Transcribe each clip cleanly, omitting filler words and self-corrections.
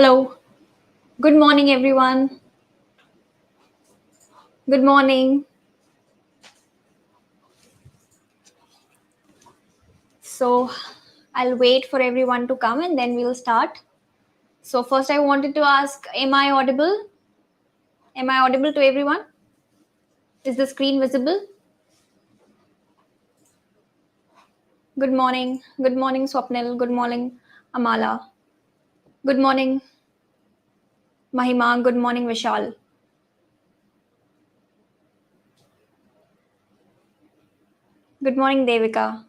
Hello. Good morning, everyone. Good morning. So, I'll wait for everyone to come and then we'll start. So, first, I wanted to ask, am I audible? Am I audible to everyone? Is the screen visible? Good morning. Good morning, Swapnil. Good morning, Amala. Good morning, Mahima. Good morning, Vishal. Good morning, Devika.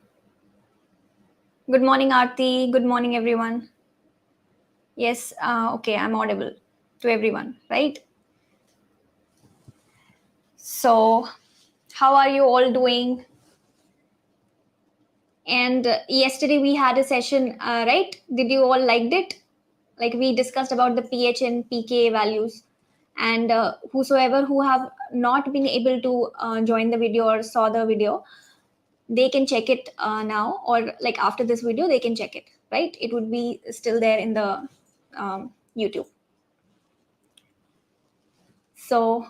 Good morning, Aarti. Good morning, everyone. Yes, okay, I'm audible to everyone, right? So, how are you all doing? And yesterday we had a session, right? Did you all liked it? Like we discussed about the pH and pK values. And whosoever who have not been able to join the video or saw the video, they can check it now, or like after this video, they can check it, right? It would be still there in the YouTube. So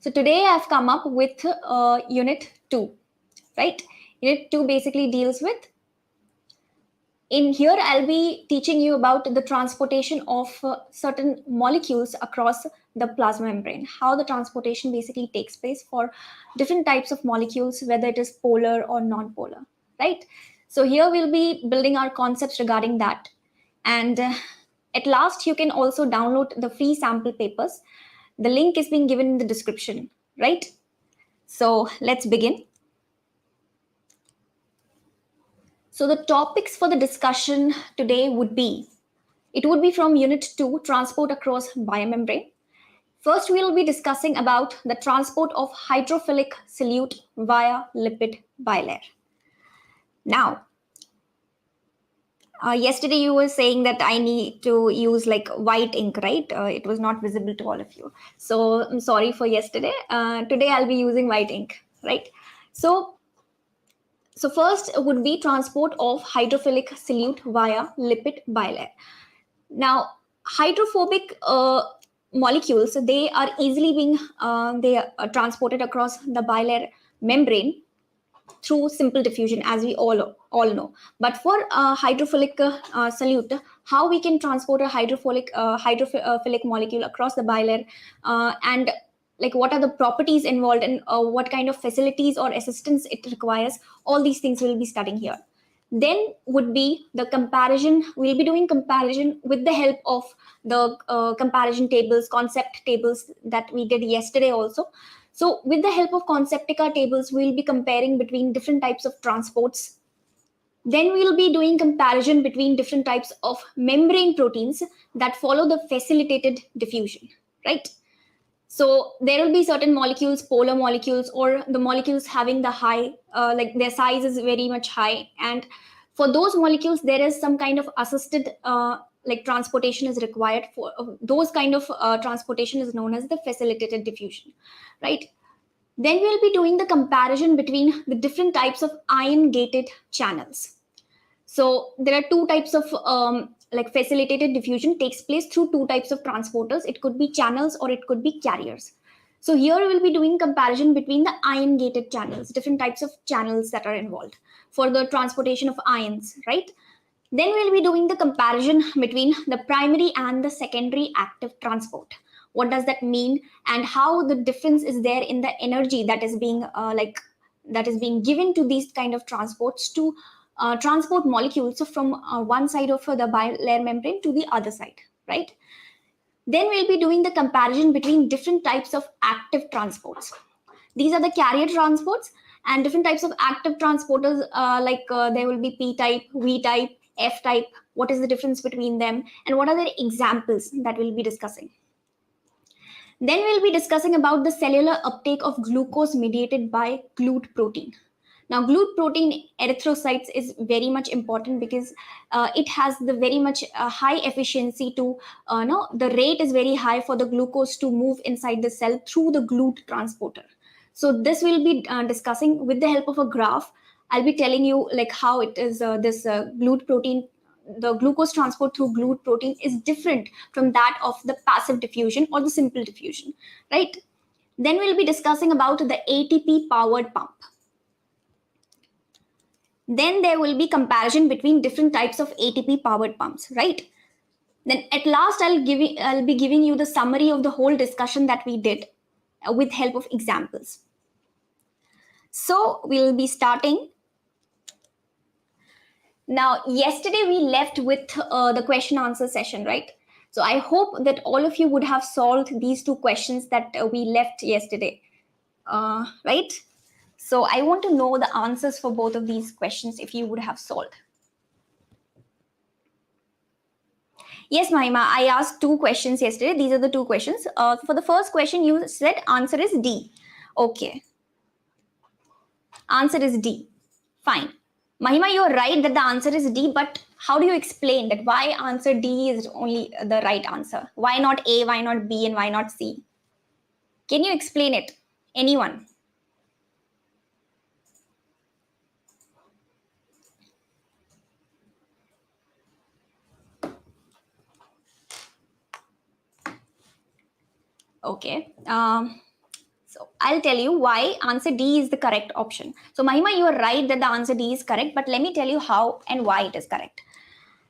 today I've come up with Unit 2, right? Unit 2 basically deals with, in here I'll be teaching you about the transportation of certain molecules across the plasma membrane, how the transportation basically takes place for different types of molecules, whether it is polar or non-polar, right? So here we'll be building our concepts regarding that. And at last, you can also download the free sample papers. The link is being given in the description, right? So let's begin. So the topics for the discussion today would be, it would be from Unit 2, Transport Across Biomembrane. First, we'll be discussing about the transport of hydrophilic solute via lipid bilayer. Now, yesterday you were saying that I need to use like white ink, right? It was not visible to all of you. So I'm sorry for yesterday. Today I'll be using white ink, right? So first would be transport of hydrophilic solute via lipid bilayer. Now, hydrophobic molecules, they are easily being transported across the bilayer membrane through simple diffusion, as we all know. But for hydrophilic solute, how we can transport a hydrophilic molecule across the bilayer, and like what are the properties involved, and what kind of facilities or assistance it requires, all these things we'll be studying here. Then would be the comparison. We'll be doing comparison with the help of the comparison tables, concept tables that we did yesterday also. So with the help of Conceptica tables, we'll be comparing between different types of transports. Then we'll be doing comparison between different types of membrane proteins that follow the facilitated diffusion, right? So there will be certain molecules, polar molecules, or the molecules having the high, like their size is very much high. And for those molecules, there is some kind of assisted like transportation is required. For those kind of transportation is known as the facilitated diffusion, right? Then we'll be doing the comparison between the different types of ion gated channels. So there are two types of like facilitated diffusion takes place through two types of transporters. It could be channels or it could be carriers. So here we'll be doing comparison between the ion gated channels, different types of channels that are involved for the transportation of ions, right? Then we'll be doing the comparison between the primary and the secondary active transport. What does that mean, and how the difference is there in the energy that is being that is being given to these kind of transports to transport molecules from one side of the bilayer membrane to the other side, right? Then we'll be doing the comparison between different types of active transports. These are the carrier transports, and different types of active transporters, there will be P type, V type, F type. What is the difference between them, and what are the examples that we'll be discussing? Then we'll be discussing about the cellular uptake of glucose mediated by GLUT protein. Now, GLUT protein erythrocytes is very much important because it has the very much high efficiency to, the rate is very high for the glucose to move inside the cell through the GLUT transporter. So this will be discussing with the help of a graph. I'll be telling you like how it is this GLUT protein the glucose transport through glued protein is different from that of the passive diffusion or the simple diffusion, right? Then we'll be discussing about the ATP powered pump. Then there will be comparison between different types of ATP powered pumps, right? Then at last, I'll be giving you the summary of the whole discussion that we did with help of examples. So we'll be starting. Now, yesterday we left with the question answer session, right? So I hope that all of you would have solved these two questions that we left yesterday, right? So I want to know the answers for both of these questions if you would have solved. Yes, Mahima, I asked two questions yesterday. These are the two questions. For the first question, you said answer is D. Okay. Answer is D. Fine. Mahima, you're right that the answer is D, but how do you explain that why answer D is only the right answer? Why not A, why not B, and why not C? Can you explain it? Anyone? Okay. So I'll tell you why answer D is the correct option. So Mahima, you are right that the answer D is correct, but let me tell you how and why it is correct.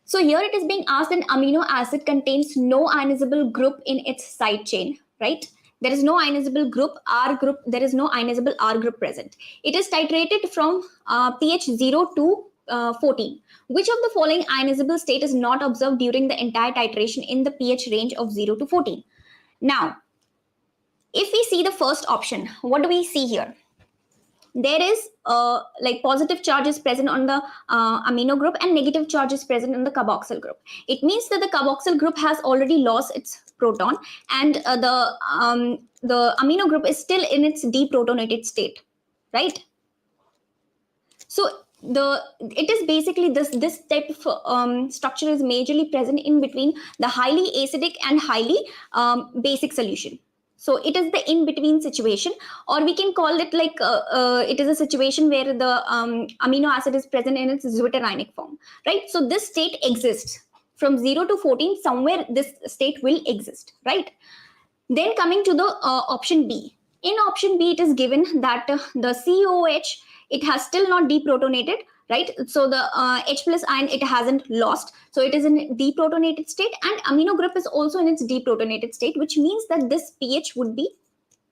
So here it is being asked an amino acid contains no ionizable group in its side chain, right? There is no ionizable group, R group, there is no ionizable R group present. It is titrated from pH 0 to 14. Which of the following ionizable state is not observed during the entire titration in the pH range of 0 to 14? Now, if we see the first option, what do we see here? There is like positive charges present on the amino group and negative charges present on the carboxyl group. It means that the carboxyl group has already lost its proton, and the amino group is still in its deprotonated state, right? So it is basically this type of structure is majorly present in between the highly acidic and highly basic solution. So it is the in-between situation, or we can call it like it is a situation where the amino acid is present in its zwitterionic form, right? So this state exists from 0 to 14. Somewhere this state will exist, right? Then coming to the option B. In option B, it is given that the COH, it has still not deprotonated, right? So the H plus ion, it hasn't lost. So it is in deprotonated state, and amino group is also in its deprotonated state, which means that this pH would be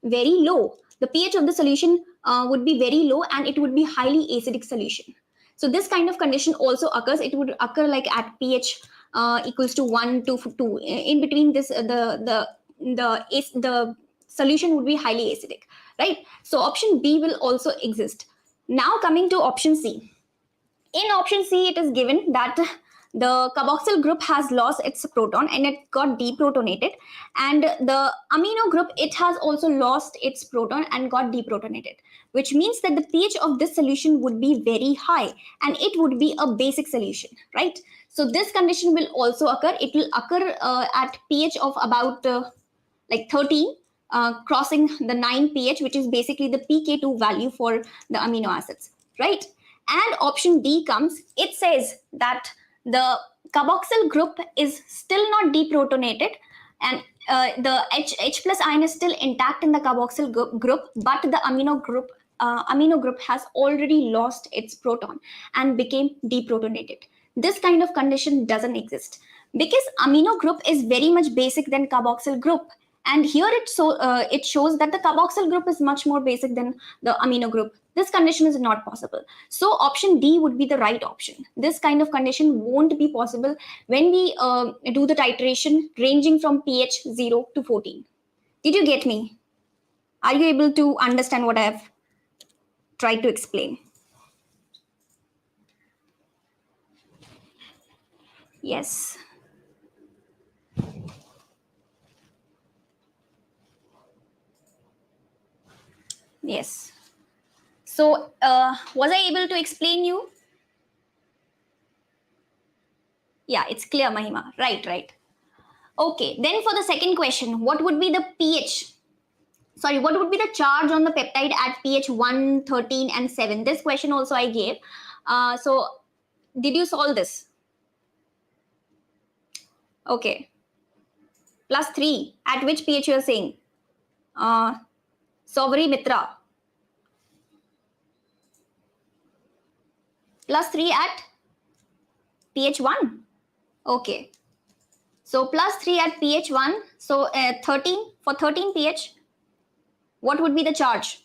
very low. The pH of the solution would be very low, and it would be highly acidic solution. So this kind of condition also occurs. It would occur like at pH equals to 1 to 2. In between this, the solution would be highly acidic, right? So option B will also exist. Now coming to option C. In option C, it is given that the carboxyl group has lost its proton and it got deprotonated, and the amino group, it has also lost its proton and got deprotonated, which means that the pH of this solution would be very high and it would be a basic solution, right? So this condition will also occur. It will occur at pH of about like 13, crossing the 9 pH, which is basically the pK2 value for the amino acids, right? And option D comes, it says that the carboxyl group is still not deprotonated, and the H plus ion is still intact in the carboxyl group, but the amino group has already lost its proton and became deprotonated. This kind of condition doesn't exist because amino group is very much basic than carboxyl group. And here it shows that the carboxyl group is much more basic than the amino group. This condition is not possible. So option D would be the right option. This kind of condition won't be possible when we do the titration ranging from pH 0 to 14. Did you get me? Are you able to understand what I have tried to explain? Yes. Yes. So was I able to explain you? Yeah, it's clear, Mahima. Right. Okay, then for the second question, what would be the pH? Sorry, what would be the charge on the peptide at pH 1, 13, and 7? This question also I gave. So did you solve this? Okay. +3. At which pH you are saying? Savari Mitra. +3 at pH 1. Okay. So +3 at pH 1. So 13 for 13 pH. What would be the charge?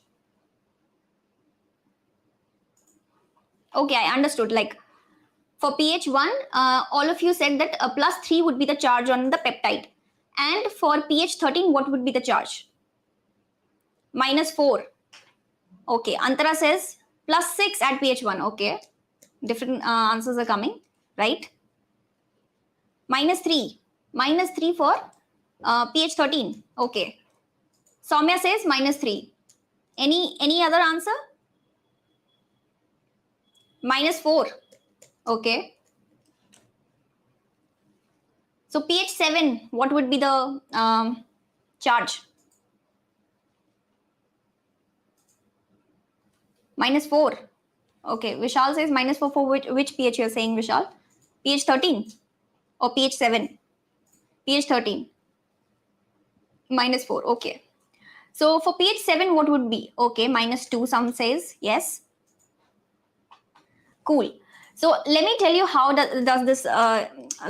Okay, I understood. Like for pH 1, all of you said that +3 would be the charge on the peptide. And for pH 13, what would be the charge? -4. Okay, Antara says +6 at pH 1. Okay, different answers are coming, right? -3. -3 for pH 13. Okay. Soumya says -3. Any other answer? -4. Okay. So pH 7, what would be the charge? -4. Okay. Vishal says -4 for which pH you're saying, Vishal? pH 13 or pH 7? pH 13. -4. Okay. So for pH 7, what would be? Okay, -2, some says. Yes. Cool. So let me tell you how does this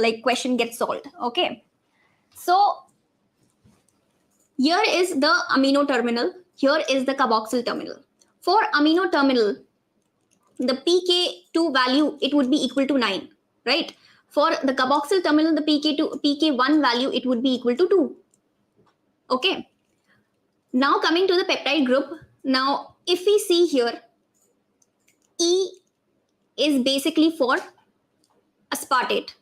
like question get solved. Okay. So here is the amino terminal. Here is the carboxyl terminal. For amino terminal, the pK2 value, it would be equal to 9, right? For the carboxyl terminal, the pK1 value, it would be equal to 2. Okay. Now coming to the peptide group. Now, if we see here, E is basically for aspartate.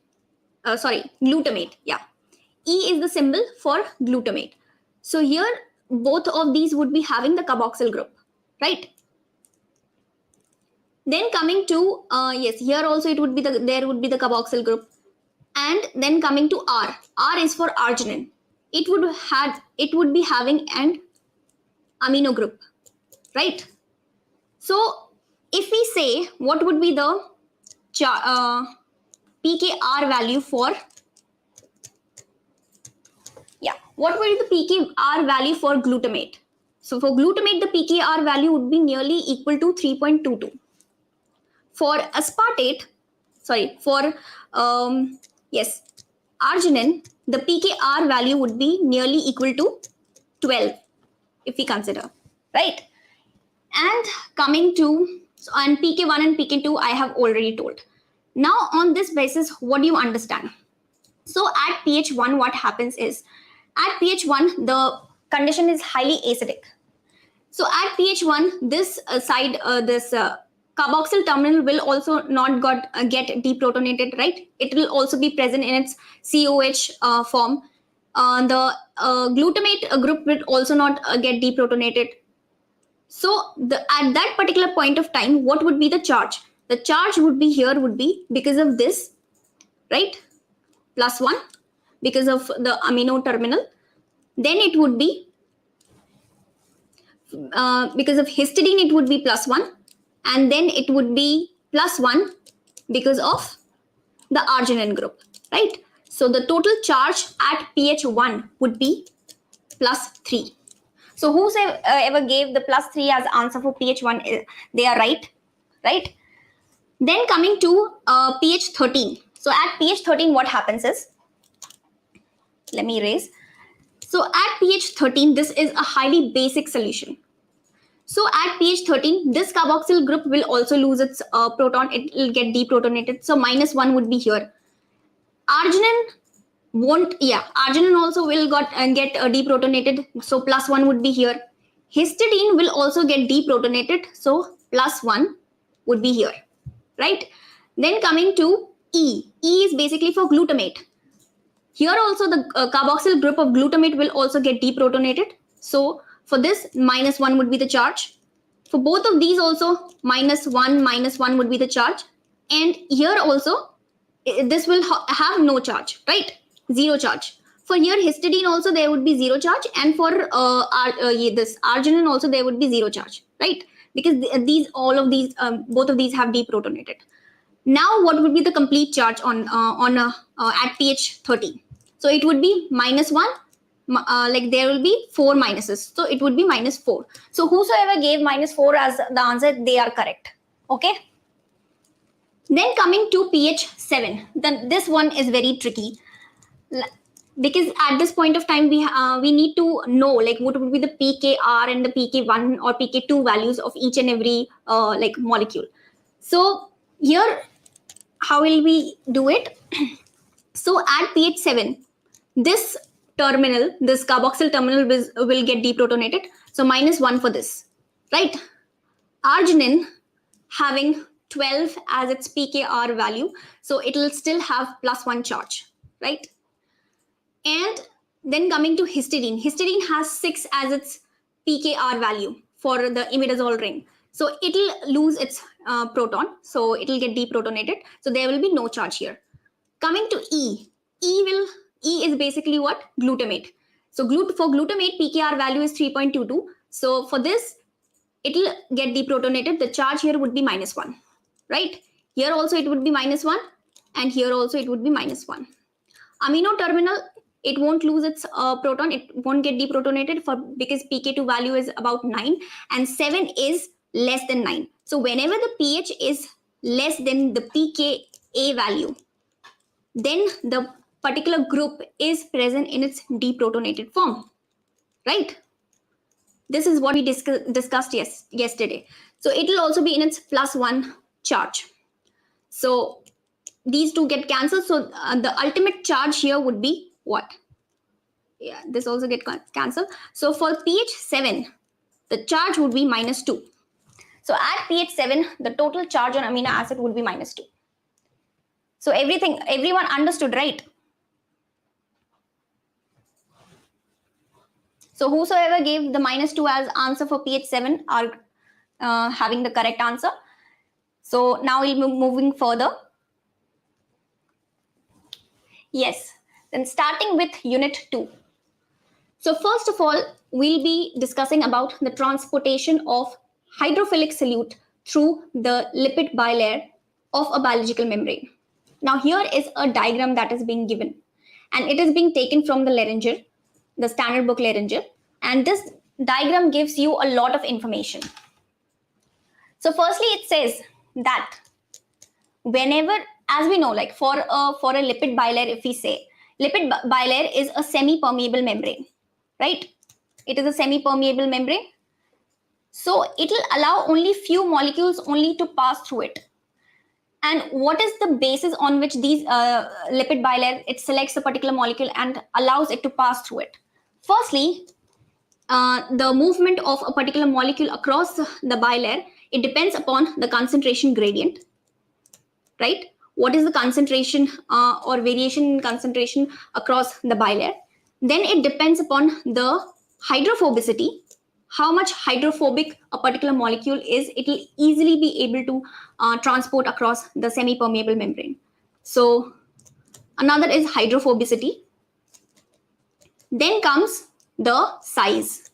Glutamate. Yeah. E is the symbol for glutamate. So here, both of these would be having the carboxyl group, right? Then coming to, yes, here also there would be the carboxyl group. And then coming to R. R is for arginine. It would be having an amino group, right? So if we say what would be the pKr value for, what would be the pKr value for glutamate? So for glutamate, the pKr value would be nearly equal to 3.22. For aspartate, arginine, the pKr value would be nearly equal to 12, if we consider, right? And coming to, and pK1 and pK2, I have already told. Now on this basis, what do you understand? So at pH 1, what happens is, at pH 1, the condition is highly acidic. So at pH 1, this carboxyl terminal will also not get deprotonated, right? It will also be present in its COH form. The glutamate group will also not get deprotonated. So at that particular point of time, what would be the charge? The charge would be because of this, right? +1, because of the amino terminal. Then it would be, because of histidine, it would be +1. And then it would be +1 because of the arginine group, right? So the total charge at pH 1 would be +3. So who ever gave the +3 as answer for pH 1? They are right? Then coming to pH 13. So at pH 13, what happens is, let me erase. So at pH 13, this is a highly basic solution. So at pH 13, this carboxyl group will also lose its proton. It will get deprotonated. So -1 would be here. Arginine won't, arginine also will get deprotonated. So +1 would be here. Histidine will also get deprotonated. So +1 would be here, right? Then coming to E. E is basically for glutamate. Here also the carboxyl group of glutamate will also get deprotonated. So for this, -1 would be the charge. For both of these also, -1 would be the charge. And here also, this will have no charge, right? 0 charge. For here, histidine also, there would be 0 charge. And for this arginine also, there would be 0 charge, right? Because both of these have deprotonated. Now, what would be the complete charge at pH 30? So it would be -1. Like there will be 4 minuses. So it would be -4. So whosoever gave -4 as the answer, they are correct. Okay. Then coming to pH 7. Then this one is very tricky. Because at this point of time we need to know like what would be the pKr and the pK1 or pK2 values of each and every like molecule. So here how will we do it? So at pH 7, this terminal, this carboxyl terminal will get deprotonated. So -1 for this, right? Arginine having 12 as its pKr value, so it will still have +1 charge, right? And then coming to histidine, histidine has 6 as its pKr value for the imidazole ring. So it will lose its proton, so it will get deprotonated. So there will be no charge here. Coming to E is basically what? Glutamate. So for glutamate, pKr value is 3.22. So for this, it will get deprotonated. The charge here would be -1, right? Here also it would be -1, and here also it would be -1. Amino terminal, it won't lose its proton. It won't get deprotonated because pK2 value is about 9 and 7 is less than 9. So whenever the pH is less than the pKa value, then the particular group is present in its deprotonated form, right? This is what we discussed yesterday. So it will also be in its +1 charge. So these two get cancelled. So the ultimate charge here would be what? Yeah, this also get cancelled. So for pH 7, the charge would be -2. So at pH 7, the total charge on amino acid would be -2. So everyone understood, right? So whosoever gave the -2 as answer for pH 7 are having the correct answer. So now we'll be moving further. Yes, then starting with unit 2. So first of all, we'll be discussing about the transportation of hydrophilic solute through the lipid bilayer of a biological membrane. Now here is a diagram that is being given, and it is being taken from the Leringer, the standard book Leringer, and this diagram gives you a lot of information. So firstly, it says that whenever, as we know, like for a lipid bilayer, if we say lipid bilayer is a semi-permeable membrane, right? It is a semi-permeable membrane. So it will allow only few molecules only to pass through it. And what is the basis on which these lipid bilayer, it selects a particular molecule and allows it to pass through it? Firstly, the movement of a particular molecule across the bilayer, it depends upon the concentration gradient, right? What is the concentration or variation in concentration across the bilayer? Then it depends upon the hydrophobicity, how much hydrophobic a particular molecule is. It will easily be able to transport across the semi-permeable membrane. So another is hydrophobicity. Then comes the size.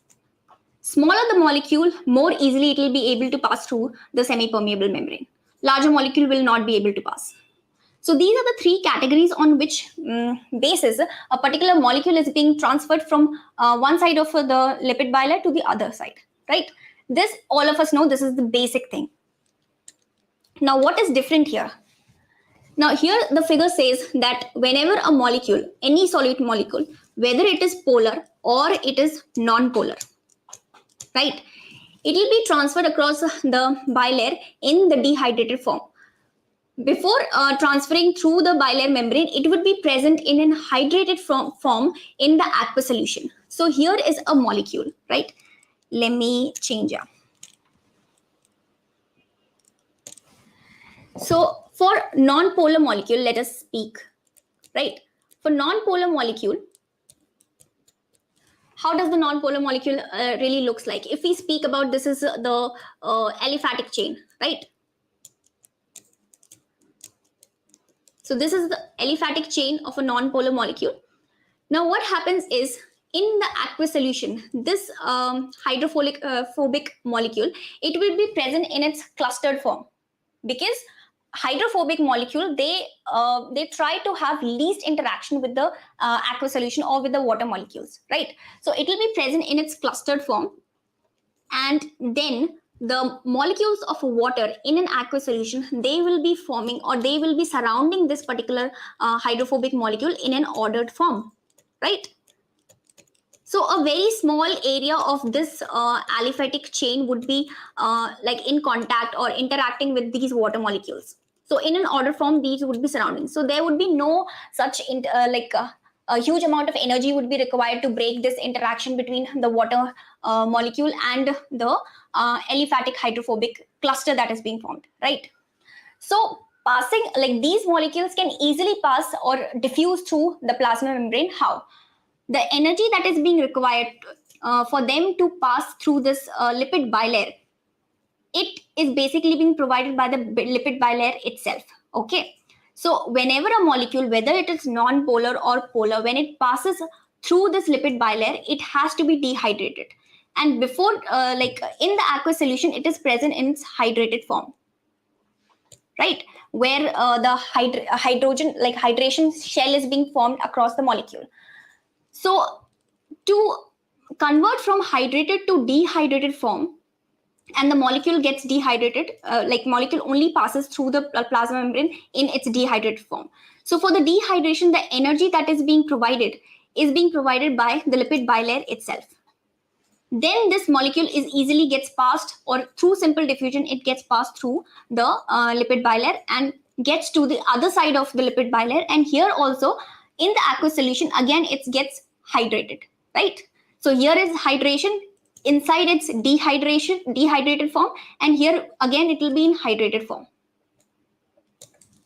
Smaller the molecule, more easily it will be able to pass through the semi-permeable membrane. Larger molecule will not be able to pass. So these are the three categories on which basis a particular molecule is being transferred from one side of the lipid bilayer to the other side, right? This, all of us know, this is the basic thing. Now, what is different here? Now, here the figure says that whenever a molecule, any solute molecule, whether it is polar or it is non-polar, right? It will be transferred across the bilayer in the dehydrated form. Before transferring through the bilayer membrane, it would be present in an hydrated form in the aqueous solution. So here is a molecule, right? Let me change up. So for non-polar molecule, let us speak, right? For non-polar molecule, how does the non-polar molecule really looks like? If we speak about, this is the aliphatic chain, right? So this is the aliphatic chain of a non-polar molecule. Now what happens is, in the aqueous solution, this hydrophobic molecule, it will be present in its clustered form, because hydrophobic molecule, they try to have least interaction with the aqueous solution or with the water molecules, right? So it will be present in its clustered form, and then the molecules of water in an aqueous solution, they will be forming or they will be surrounding this particular hydrophobic molecule in an ordered form, right? So a very small area of this aliphatic chain would be like in contact or interacting with these water molecules. So in an order form, these would be surrounding. So there would be no such a huge amount of energy would be required to break this interaction between the water molecule and the aliphatic hydrophobic cluster that is being formed, right? So passing, like these molecules can easily pass or diffuse through the plasma membrane. How? The energy that is being required for them to pass through this lipid bilayer, it is basically being provided by the lipid bilayer itself. Okay, so whenever a molecule, whether it is non-polar or polar, when it passes through this lipid bilayer, it has to be dehydrated. And before, like in the aqueous solution, it is present in its hydrated form, right? Where the hydrogen, like hydration shell is being formed across the molecule. So to convert from hydrated to dehydrated form, and the molecule gets dehydrated, like molecule only passes through the plasma membrane in its dehydrated form. So for the dehydration, the energy that is being provided by the lipid bilayer itself. Then this molecule is easily gets passed, or through simple diffusion, it gets passed through the lipid bilayer and gets to the other side of the lipid bilayer. And here also in the aqueous solution, again it gets hydrated, right? So here is hydration inside its dehydrated form, and here again it will be in hydrated form,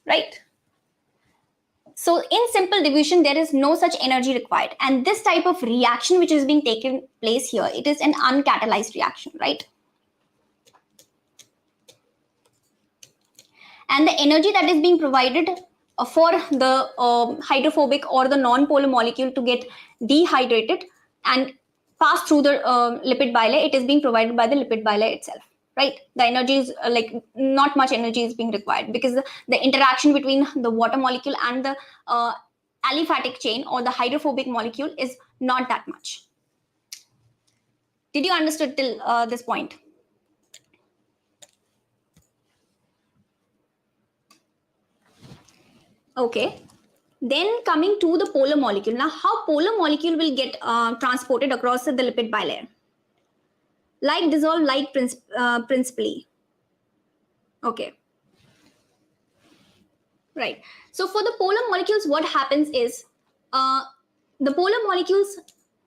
right? So in simple diffusion, there is no such energy required. And this type of reaction which is being taken place here, it is an uncatalyzed reaction, right? And the energy that is being provided for the hydrophobic or the non-polar molecule to get dehydrated and pass through the lipid bilayer, it is being provided by the lipid bilayer itself, right? The energy is like not much energy is being required, because the interaction between the water molecule and the aliphatic chain or the hydrophobic molecule is not that much. Did you understand till this point? Okay. Then coming to the polar molecule. Now, how polar molecule will get transported across the lipid bilayer? Like dissolved light principally. Okay. Right. So for the polar molecules, what happens is the polar molecules,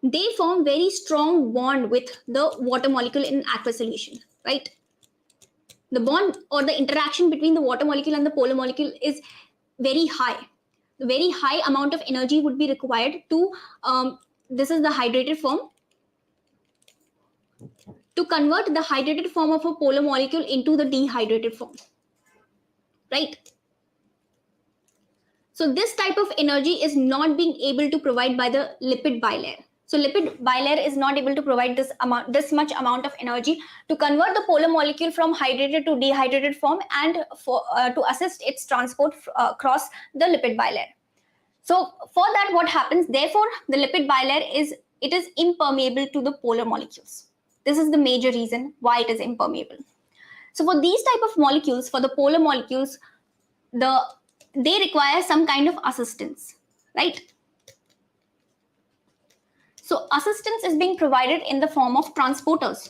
they form very strong bond with the water molecule in aqueous solution, right? The bond or the interaction between the water molecule and the polar molecule is very high. Very high amount of energy would be required to, this is the hydrated form, to convert the hydrated form of a polar molecule into the dehydrated form, right? So this type of energy is not being able to provide by the lipid bilayer. So lipid bilayer is not able to provide this much amount of energy to convert the polar molecule from hydrated to dehydrated form, and for to assist its transport across the lipid bilayer. So for that, what happens? Therefore, the lipid bilayer is impermeable to the polar molecules. This is the major reason why it is impermeable. So for these type of molecules, for the polar molecules, they require some kind of assistance, right? So assistance is being provided in the form of transporters,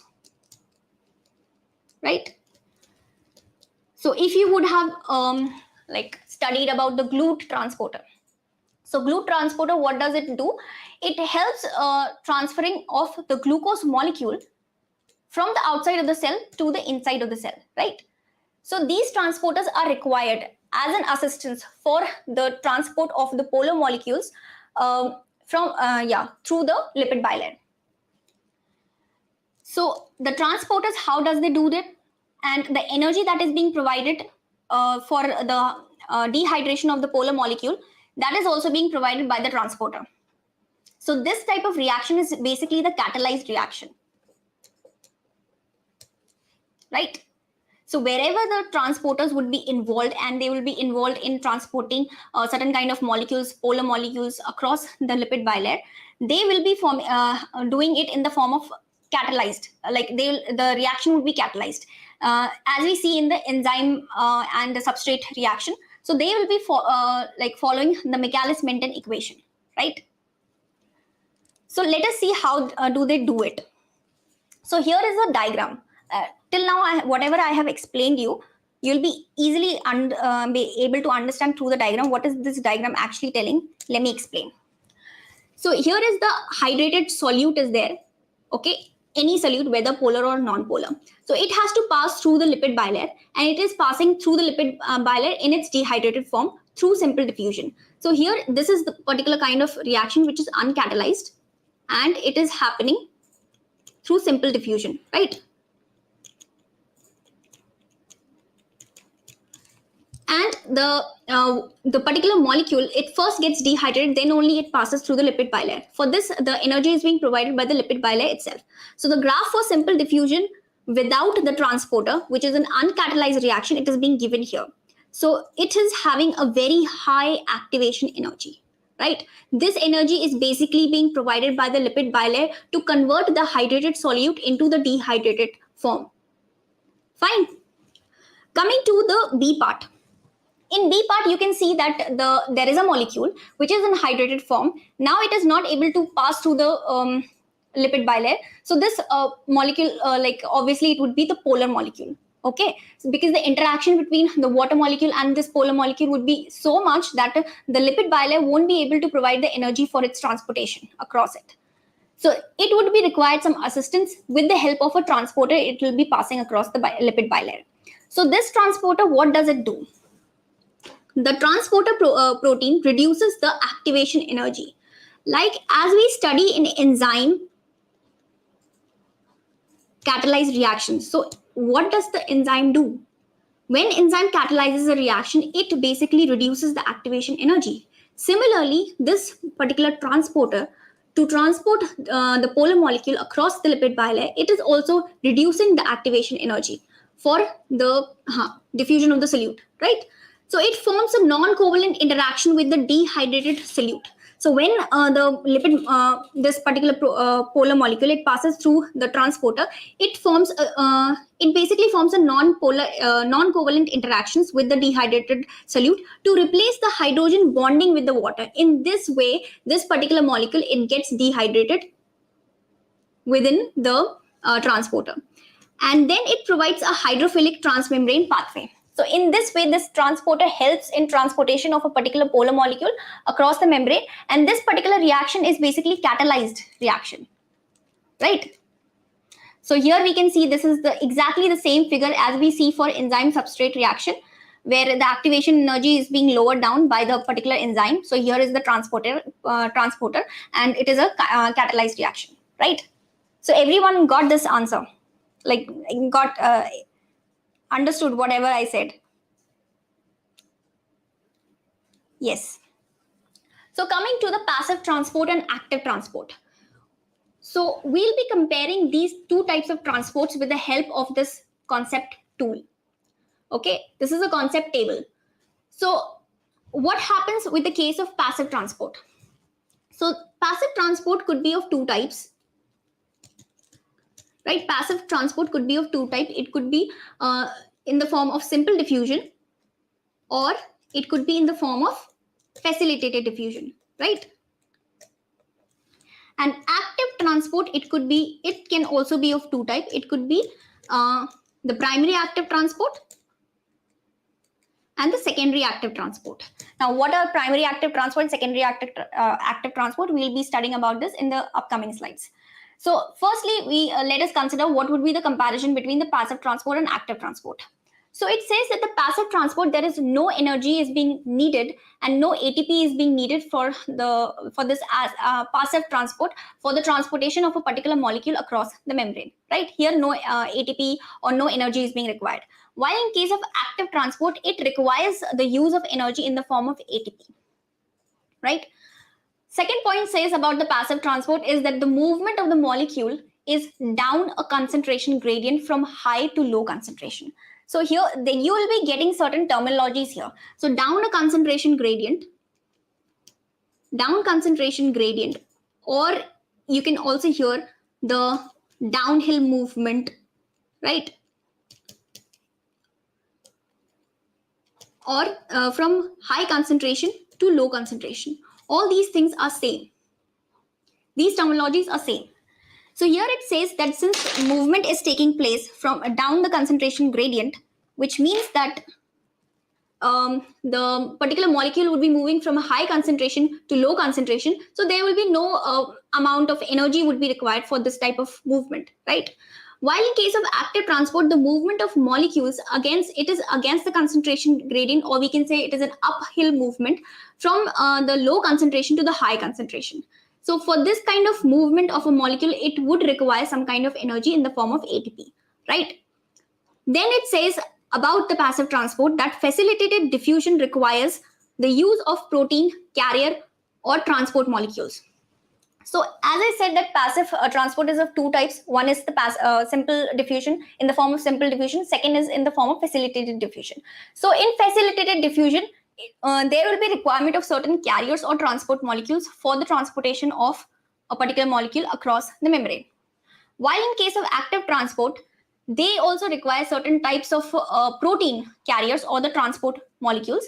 right? So if you would have like studied about the GLUT transporter. So GLUT transporter, what does it do? It helps transferring of the glucose molecule from the outside of the cell to the inside of the cell, right? So these transporters are required as an assistance for the transport of the polar molecules through the lipid bilayer. So the transporters, how does they do that? And the energy that is being provided for the dehydration of the polar molecule, that is also being provided by the transporter. So this type of reaction is basically the catalyzed reaction, right? So wherever the transporters would be involved, and they will be involved in transporting certain kind of molecules, polar molecules across the lipid bilayer, they will be doing it in the form of catalyzed, like the reaction would be catalyzed, as we see in the enzyme and the substrate reaction. So they will be following the Michaelis-Menten equation, right? So let us see how do they do it. So here is a diagram. Till now, whatever I have explained you'll be easily be able to understand through the diagram. What is this diagram actually telling? Let me explain. So here is the hydrated solute is there. Okay, any solute, whether polar or non-polar. So it has to pass through the lipid bilayer, and it is passing through the lipid bilayer in its dehydrated form through simple diffusion. So here, this is the particular kind of reaction which is uncatalyzed, and it is happening through simple diffusion, right? And the particular molecule, it first gets dehydrated, then only it passes through the lipid bilayer. For this, the energy is being provided by the lipid bilayer itself. So the graph for simple diffusion without the transporter, which is an uncatalyzed reaction, it is being given here. So it is having a very high activation energy, right? This energy is basically being provided by the lipid bilayer to convert the hydrated solute into the dehydrated form. Fine. Coming to the B part. In B part, you can see that there is a molecule which is in hydrated form. Now it is not able to pass through the lipid bilayer. So this molecule, obviously it would be the polar molecule. Okay, so because the interaction between the water molecule and this polar molecule would be so much that the lipid bilayer won't be able to provide the energy for its transportation across it. So it would be required some assistance. With the help of a transporter, it will be passing across the lipid bilayer. So this transporter, what does it do? The transporter protein reduces the activation energy. Like as we study in enzyme catalyzed reactions. So what does the enzyme do? When enzyme catalyzes a reaction, it basically reduces the activation energy. Similarly, this particular transporter, to transport the polar molecule across the lipid bilayer, it is also reducing the activation energy for the diffusion of the solute, right? So it forms a non-covalent interaction with the dehydrated solute. So when the lipid, this particular polar molecule, it passes through the transporter, it forms, it basically forms a non-covalent interactions with the dehydrated solute to replace the hydrogen bonding with the water. In this way, this particular molecule, it gets dehydrated within the transporter. And then it provides a hydrophilic transmembrane pathway. So in this way, this transporter helps in transportation of a particular polar molecule across the membrane. And this particular reaction is basically catalyzed reaction, right? So here we can see this is exactly the same figure as we see for enzyme substrate reaction, where the activation energy is being lowered down by the particular enzyme. So here is the transporter, and it is a catalyzed reaction, right? So everyone got this answer, like got understood whatever I said. Yes. So coming to the passive transport and active transport. So we'll be comparing these two types of transports with the help of this concept tool. Okay, this is a concept table. So what happens with the case of passive transport? So passive transport could be of two types. Right, passive transport could be of two types. It could be in the form of simple diffusion, or it could be in the form of facilitated diffusion, right? And active transport, it can also be of two types. It could be the primary active transport and the secondary active transport. Now, what are primary active transport and secondary active transport? We'll be studying about this in the upcoming slides. So firstly, let us consider what would be the comparison between the passive transport and active transport. So it says that the passive transport, there is no energy is being needed and no ATP is being needed for this passive transport, for the transportation of a particular molecule across the membrane, right? Here no ATP or no energy is being required. While in case of active transport, it requires the use of energy in the form of ATP, right? Second point says about the passive transport is that the movement of the molecule is down a concentration gradient from high to low concentration. So here you will be getting certain terminologies here. So down concentration gradient, or you can also hear the downhill movement, right? Or from high concentration to low concentration. All these things are same. These terminologies are same. So here it says that since movement is taking place from down the concentration gradient, which means that the particular molecule would be moving from a high concentration to low concentration. So there will be no amount of energy would be required for this type of movement, right? While in case of active transport, the movement of molecules is against the concentration gradient, or we can say it is an uphill movement from the low concentration to the high concentration. So for this kind of movement of a molecule, it would require some kind of energy in the form of ATP, right? Then it says about the passive transport that facilitated diffusion requires the use of protein carrier or transport molecules. So as I said that passive transport is of two types. One is the simple diffusion in the form of simple diffusion. Second is in the form of facilitated diffusion. So in facilitated diffusion, there will be requirement of certain carriers or transport molecules for the transportation of a particular molecule across the membrane. While in case of active transport, they also require certain types of protein carriers or the transport molecules.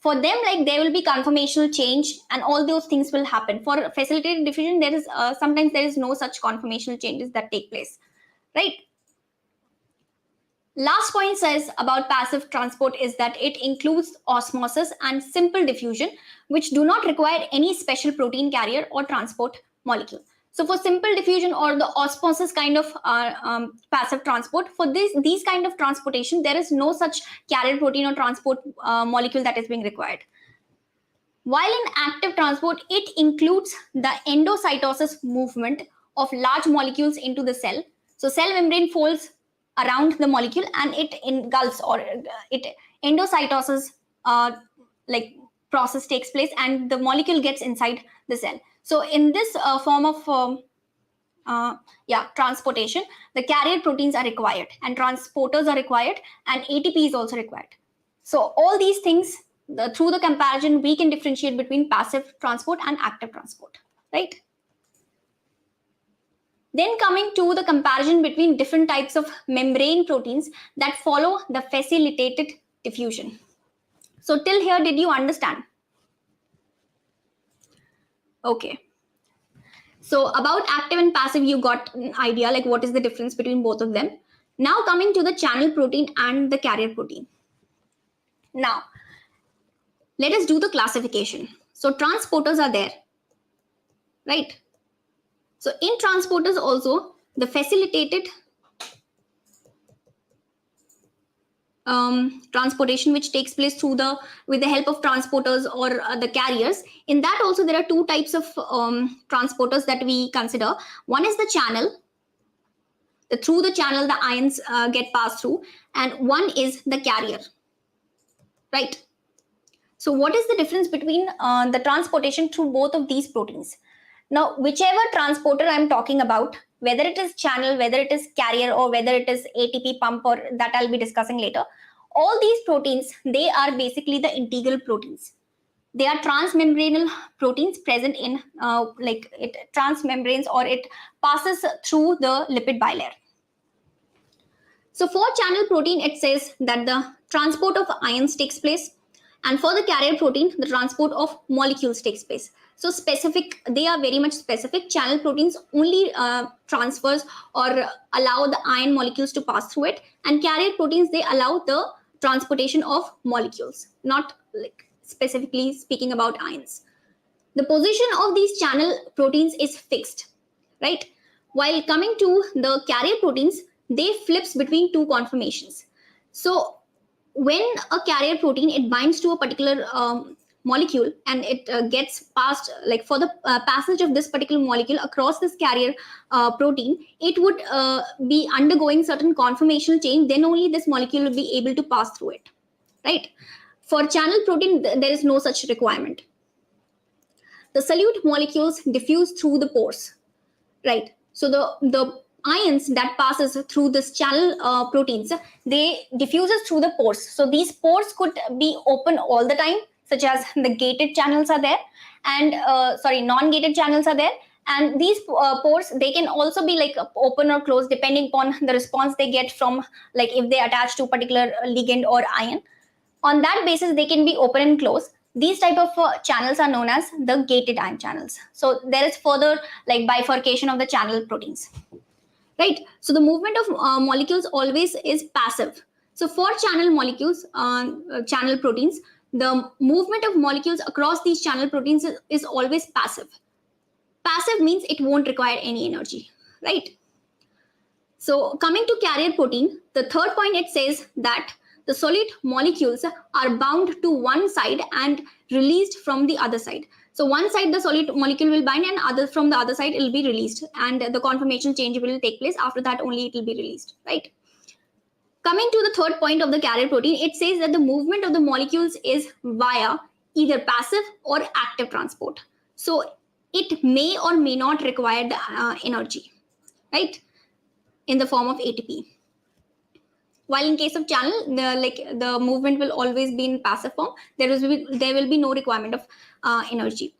For them, like there will be conformational change and all those things will happen. For facilitated diffusion, there is sometimes there is no such conformational changes that take place, right? Last point says about passive transport is that it includes osmosis and simple diffusion, which do not require any special protein carrier or transport molecule. So for simple diffusion or the osmosis kind of passive transport, for these kind of transportation, there is no such carrier protein or transport molecule that is being required. While in active transport, it includes the endocytosis movement of large molecules into the cell. So cell membrane folds around the molecule and it engulfs, or it endocytosis like process takes place and the molecule gets inside the cell. So in this form of transportation, the carrier proteins are required and transporters are required and ATP is also required. So all these things, through the comparison, we can differentiate between passive transport and active transport, right? Then coming to the comparison between different types of membrane proteins that follow the facilitated diffusion. So till here, did you understand? Okay. So about active and passive, you got an idea like what is the difference between both of them. Now coming to the channel protein and the carrier protein. Now, let us do the classification. So transporters are there, right? So in transporters also, the facilitated transportation which takes place with the help of transporters or the carriers. In that also there are two types of transporters that we consider. One is the channel. Through the channel the ions get passed through, and one is the carrier, right? So what is the difference between the transportation through both of these proteins? Now, whichever transporter I'm talking about, whether it is channel, whether it is carrier, or whether it is ATP pump, or that I'll be discussing later, all these proteins, they are basically the integral proteins. They are transmembranal proteins present in transmembranes, or it passes through the lipid bilayer. So for channel protein, it says that the transport of ions takes place, and for the carrier protein, the transport of molecules takes place. So specific, they are very much specific. Channel proteins only transfers or allow the ion molecules to pass through it, and carrier proteins, they allow the transportation of molecules, not like specifically speaking about ions. The position of these channel proteins is fixed, right? While coming to the carrier proteins, they flips between two conformations. So when a carrier protein, it binds to a particular molecule and it gets passed, like for the passage of this particular molecule across this carrier protein, it would be undergoing certain conformational change. Then only this molecule will be able to pass through it, right? For channel protein, there is no such requirement. The solute molecules diffuse through the pores, right? So the ions that passes through this channel proteins, they diffuses through the pores. So these pores could be open all the time, such as the gated channels are there, and non-gated channels are there. And these pores, they can also be like open or closed depending upon the response they get from, like if they attach to particular ligand or ion. On that basis, they can be open and closed. These type of channels are known as the gated ion channels. So there is further like bifurcation of the channel proteins, right? So the movement of molecules always is passive. So for channel molecules, channel proteins, the movement of molecules across these channel proteins is always passive. Passive means it won't require any energy, right? So coming to carrier protein, the third point, it says that the solid molecules are bound to one side and released from the other side. So one side the solid molecule will bind, and other from the other side it will be released, and the conformation change will take place. After that only it will be released, right? Coming to the third point of the carrier protein, it says that the movement of the molecules is via either passive or active transport. So it may or may not require the energy, right, in the form of ATP. While in case of channel, the movement will always be in passive form. There will be no requirement of energy.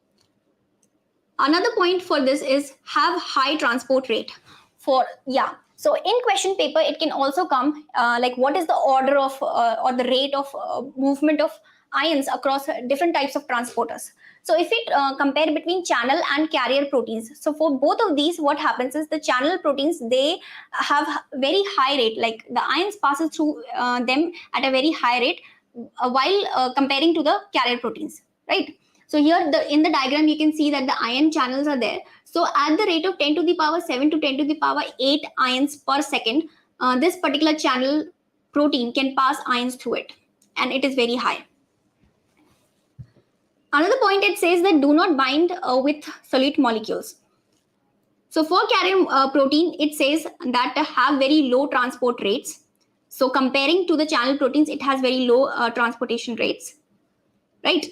Another point for this is have high transport rate. So in question paper, it can also come like what is the order of or the rate of movement of ions across different types of transporters. So if it compare between channel and carrier proteins, so for both of these, what happens is the channel proteins, they have very high rate, like the ions passes through them at a very high rate while comparing to the carrier proteins, right? So here in the diagram, you can see that the ion channels are there. So at the rate of 10 to the power 7 to 10 to the power 8 ions per second, this particular channel protein can pass ions through it, and it is very high. Another point, it says that do not bind with solute molecules. So for carrier protein, it says that have very low transport rates. So comparing to the channel proteins, it has very low transportation rates, right?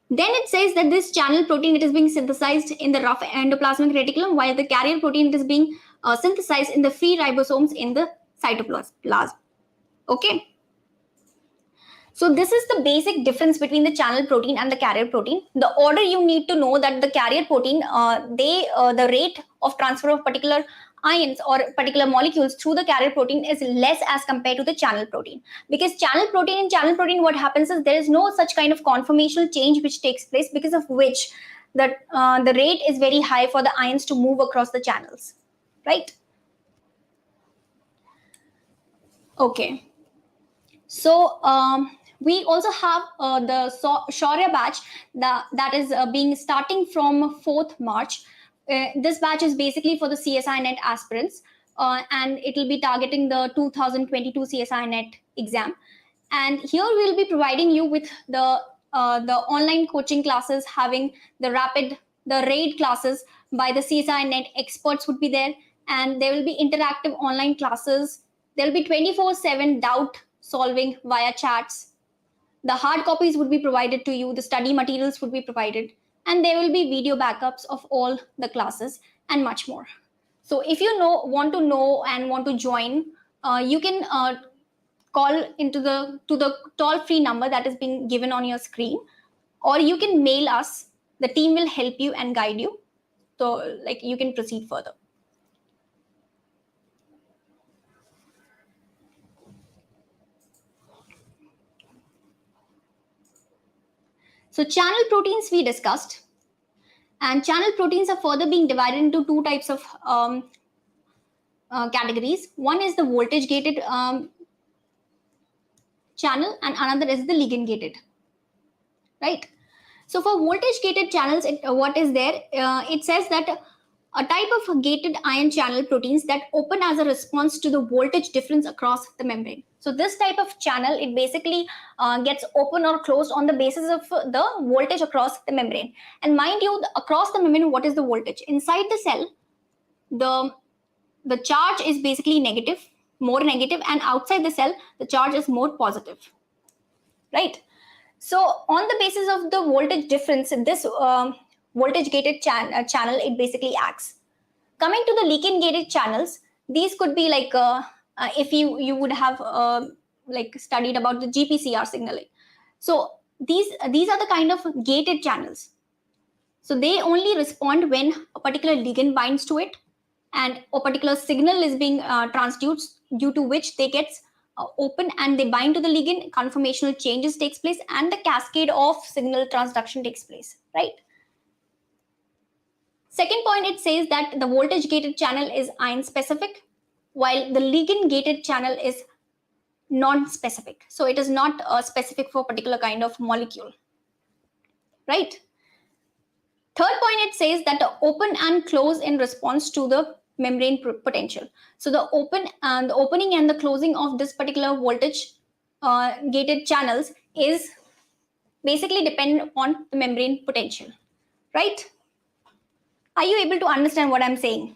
Then it says that this channel protein, it is being synthesized in the rough endoplasmic reticulum, while the carrier protein, it is being synthesized in the free ribosomes in the cytoplasm. Okay. So this is the basic difference between the channel protein and the carrier protein. The order you need to know that the carrier protein, the rate of transfer of particular ions or particular molecules through the carrier protein is less as compared to the channel protein. Because in channel protein, what happens is there is no such kind of conformational change which takes place, because of which the rate is very high for the ions to move across the channels, right? Okay. So we also have the Shaurya batch that is being starting from 4th March. This batch is basically for the CSIR NET aspirants, and it will be targeting the 2022 CSIR NET exam. And here we'll be providing you with the online coaching classes, having the RAID classes by the CSIR NET experts would be there, and there will be interactive online classes. There will be 24/7 doubt solving via chats. The hard copies would be provided to you, the study materials would be provided, and there will be video backups of all the classes and much more. So if you want to know and want to join, you can call into the toll-free number that is being given on your screen, or you can mail us. The team will help you and guide you, so like you can proceed further. So channel proteins we discussed, and channel proteins are further being divided into two types of categories. One is the voltage gated channel, and another is the ligand gated, right? So for voltage gated channels, what is there? It says that a type of gated ion channel proteins that open as a response to the voltage difference across the membrane. So this type of channel, it basically gets open or closed on the basis of the voltage across the membrane. And mind you, across the membrane, what is the voltage? Inside the cell, the charge is basically more negative, and outside the cell, the charge is more positive, right? So on the basis of the voltage difference, this voltage gated channel, it basically acts. Coming to the ligand gated channels, these could be like if you would have like studied about the GPCR signaling. So these are the kind of gated channels. So they only respond when a particular ligand binds to it, and a particular signal is being transduced, due to which they get open and they bind to the ligand. Conformational changes takes place, and the cascade of signal transduction takes place. Right. Second point, it says that the voltage gated channel is ion specific, while the ligand gated channel is non-specific. So it is not specific for a particular kind of molecule. Right. Third point, it says that the open and close in response to the membrane potential. So the opening and the closing of this particular voltage gated channels is basically dependent upon the membrane potential. Right. Are you able to understand what I'm saying?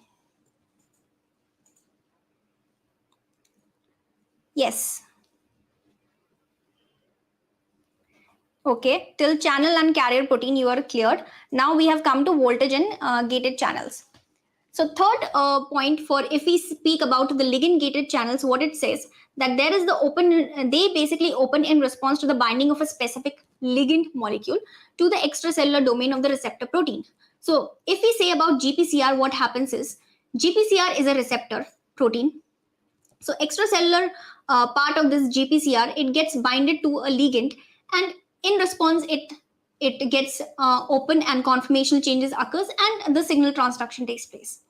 Yes. Okay, till channel and carrier protein you are cleared. Now we have come to voltage and gated channels. So third point, for if we speak about the ligand gated channels, what it says that there is the open, they basically open in response to the binding of a specific ligand molecule to the extracellular domain of the receptor protein. So if we say about GPCR, what happens is GPCR is a receptor protein. So extracellular part of this GPCR, it gets binded to a ligand, and in response it gets open and conformational changes occurs, and the signal transduction takes place.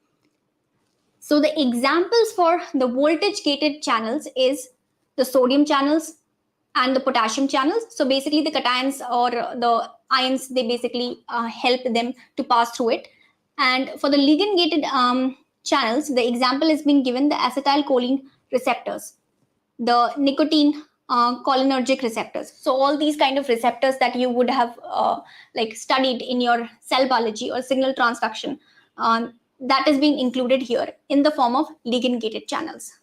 So the examples for the voltage gated channels is the sodium channels and the potassium channels. So basically the cations or the ions, they basically help them to pass through it. And for the ligand gated channels, the example is being given the acetylcholine receptors, the nicotine cholinergic receptors. So all these kind of receptors that you would have like studied in your cell biology or signal transduction, that is being included here in the form of ligand gated channels.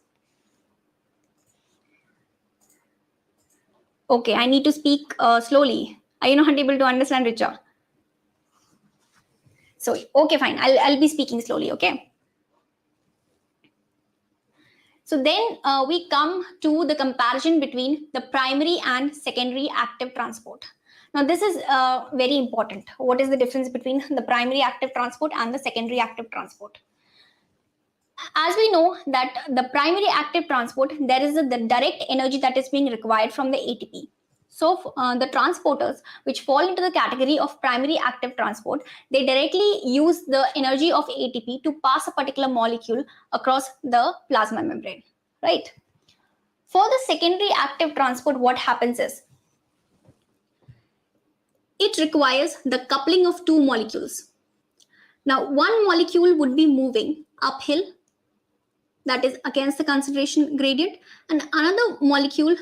Okay, I need to speak slowly. Are you not able to understand, Richa? So okay, fine. I'll be speaking slowly. Okay. So then we come to the comparison between the primary and secondary active transport. Now this is very important. What is the difference between the primary active transport and the secondary active transport? As we know that the primary active transport, there is the direct energy that is being required from the ATP. So the transporters which fall into the category of primary active transport, they directly use the energy of ATP to pass a particular molecule across the plasma membrane, right? For the secondary active transport, what happens is it requires the coupling of two molecules. Now, one molecule would be moving uphill, that is against the concentration gradient, and another molecule,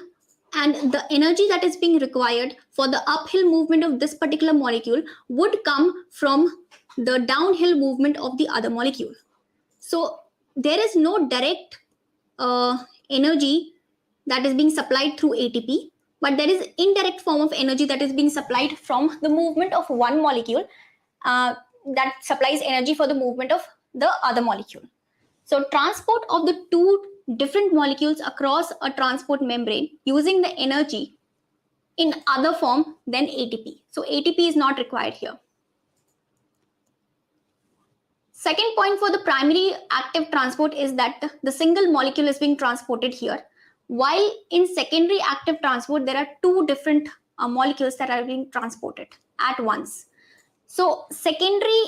and the energy that is being required for the uphill movement of this particular molecule would come from the downhill movement of the other molecule. So there is no direct energy that is being supplied through ATP, but there is indirect form of energy that is being supplied from the movement of one molecule that supplies energy for the movement of the other molecule. So transport of the two different molecules across a transport membrane using the energy in other form than ATP. So ATP is not required here. Second point for the primary active transport is that the single molecule is being transported here, while in secondary active transport, there are two different molecules that are being transported at once. So secondary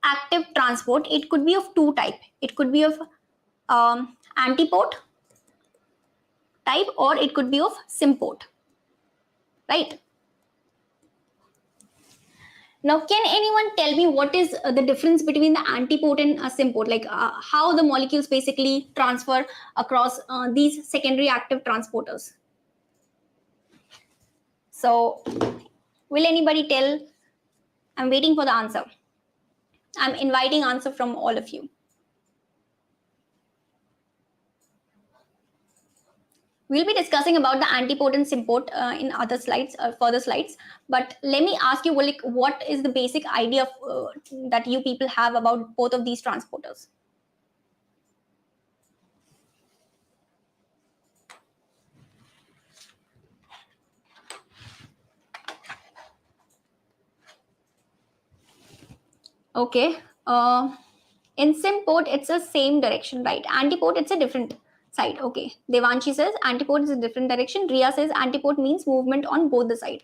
active transport, it could be of two type. It could be of antiport type, or it could be of symport, right? Now, can anyone tell me what is the difference between the antiport and symport? Like how the molecules basically transfer across these secondary active transporters? So, will anybody tell? I'm waiting for the answer. I'm inviting answer from all of you. We'll be discussing about the antiport and symport in other slides, further slides. But let me ask you, like, what is the basic idea of, that you people have about both of these transporters? Okay. In symport, it's the same direction, right? Antiport, it's a different side. Okay. Devanshi says antiport is a different direction. Ria says antiport means movement on both the side.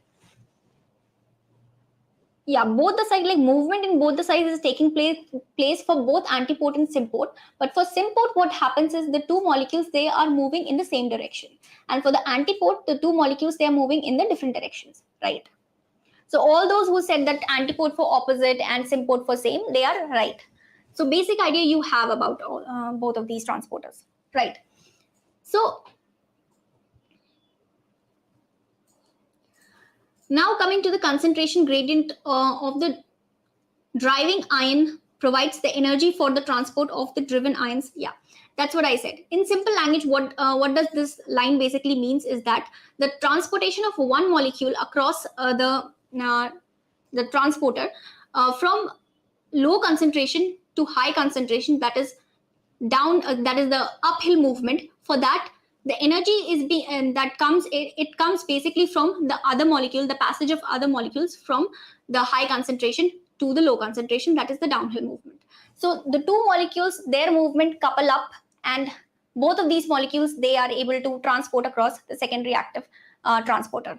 Yeah, both the side, like movement in both the sides is taking place for both antiport and symport. But for symport, what happens is the two molecules, they are moving in the same direction. And for the antiport, the two molecules, they are moving in the different directions, right? So all those who said that antiport for opposite and symport for same, they are right. So basic idea you have about both of these transporters, right? So now coming to the concentration gradient of the driving ion provides the energy for the transport of the driven ions. Yeah, that's what I said. In simple language, what does this line basically means is that the transportation of one molecule across the transporter from low concentration to high concentration, that is down, that is the uphill movement. For that, the energy is being that comes, it comes basically from the other molecule, the passage of other molecules from the high concentration to the low concentration, that is the downhill movement. So the two molecules, their movement couple up, and both of these molecules, they are able to transport across the secondary active transporter.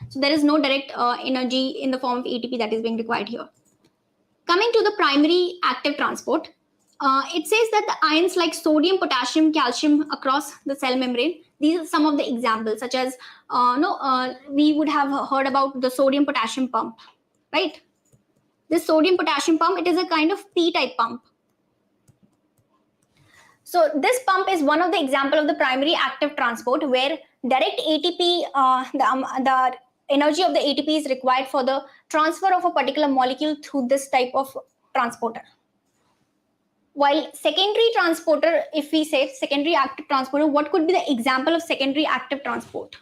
So there is no direct energy in the form of ATP that is being required here. Coming to the primary active transport, it says that the ions like sodium, potassium, calcium across the cell membrane. These are some of the examples, such as we would have heard about the sodium potassium pump, right? This sodium potassium pump, it is a kind of P-type pump. So this pump is one of the example of the primary active transport where direct ATP, the energy of the ATP is required for the transfer of a particular molecule through this type of transporter. While secondary transporter, if we say secondary active transporter, what could be the example of secondary active transport?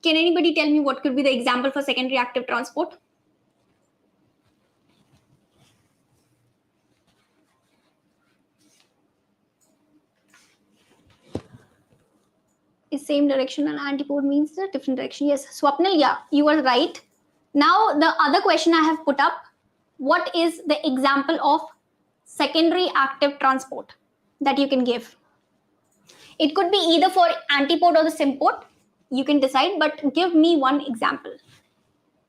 Can anybody tell me what could be the example for secondary active transport? Is same direction and antipode means a different direction. Yes, Swapnil, yeah, you are right. Now the other question I have put up, what is the example of secondary active transport that you can give? It could be either for antipode or the sympode. You can decide, but give me one example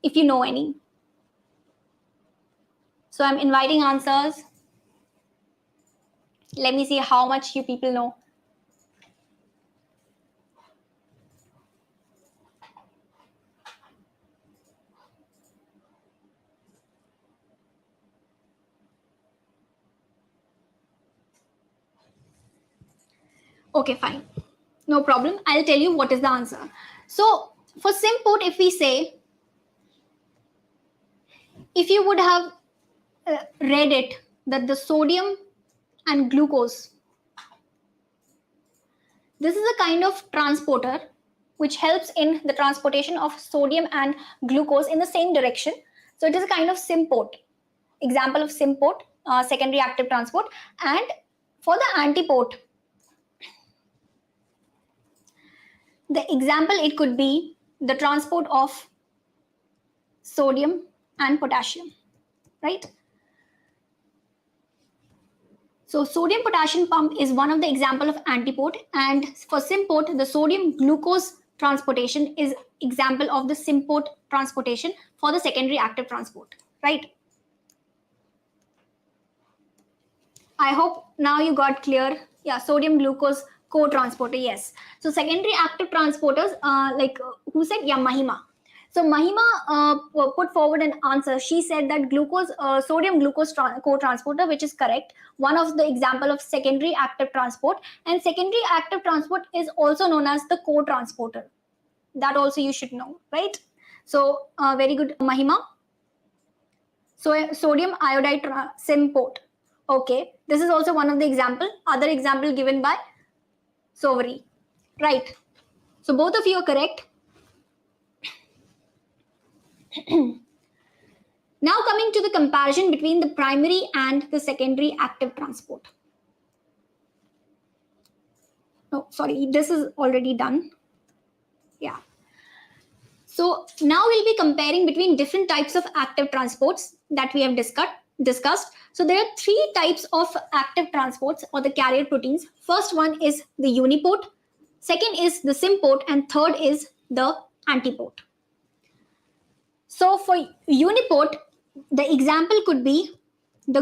if you know any. So I'm inviting answers. Let me see how much you people know. Okay, fine. No problem. I'll tell you what is the answer. So for sympode, if we say, if you would have read it, that the sodium and glucose, this is a kind of transporter which helps in the transportation of sodium and glucose in the same direction. So it is a kind of sympode, example of sympode, secondary active transport. And for the antipode, the example, it could be the transport of sodium and potassium, right? So sodium potassium pump is one of the example of antipode, and for sympode, the sodium glucose transportation is example of the sympode transportation for the secondary active transport, right? I hope now you got clear. Yeah, sodium glucose co-transporter, yes. So secondary active transporters, who said? Yeah, Mahima. So Mahima put forward an answer. She said that sodium glucose co-transporter, which is correct. One of the example of secondary active transport, and secondary active transport is also known as the co-transporter. That also you should know, right? So very good, Mahima. So sodium iodide sympode. Okay, this is also one of the example. Other example given by Soveri, right? So both of you are correct. Now coming to the comparison between the primary and the secondary active transport. Oh, sorry, this is already done. Yeah. So now we'll be comparing between different types of active transports that we have discussed. So there are three types of active transports or the carrier proteins. First one is the uniport, second is the symport, and third is the antiport. So for uniport, the example could be the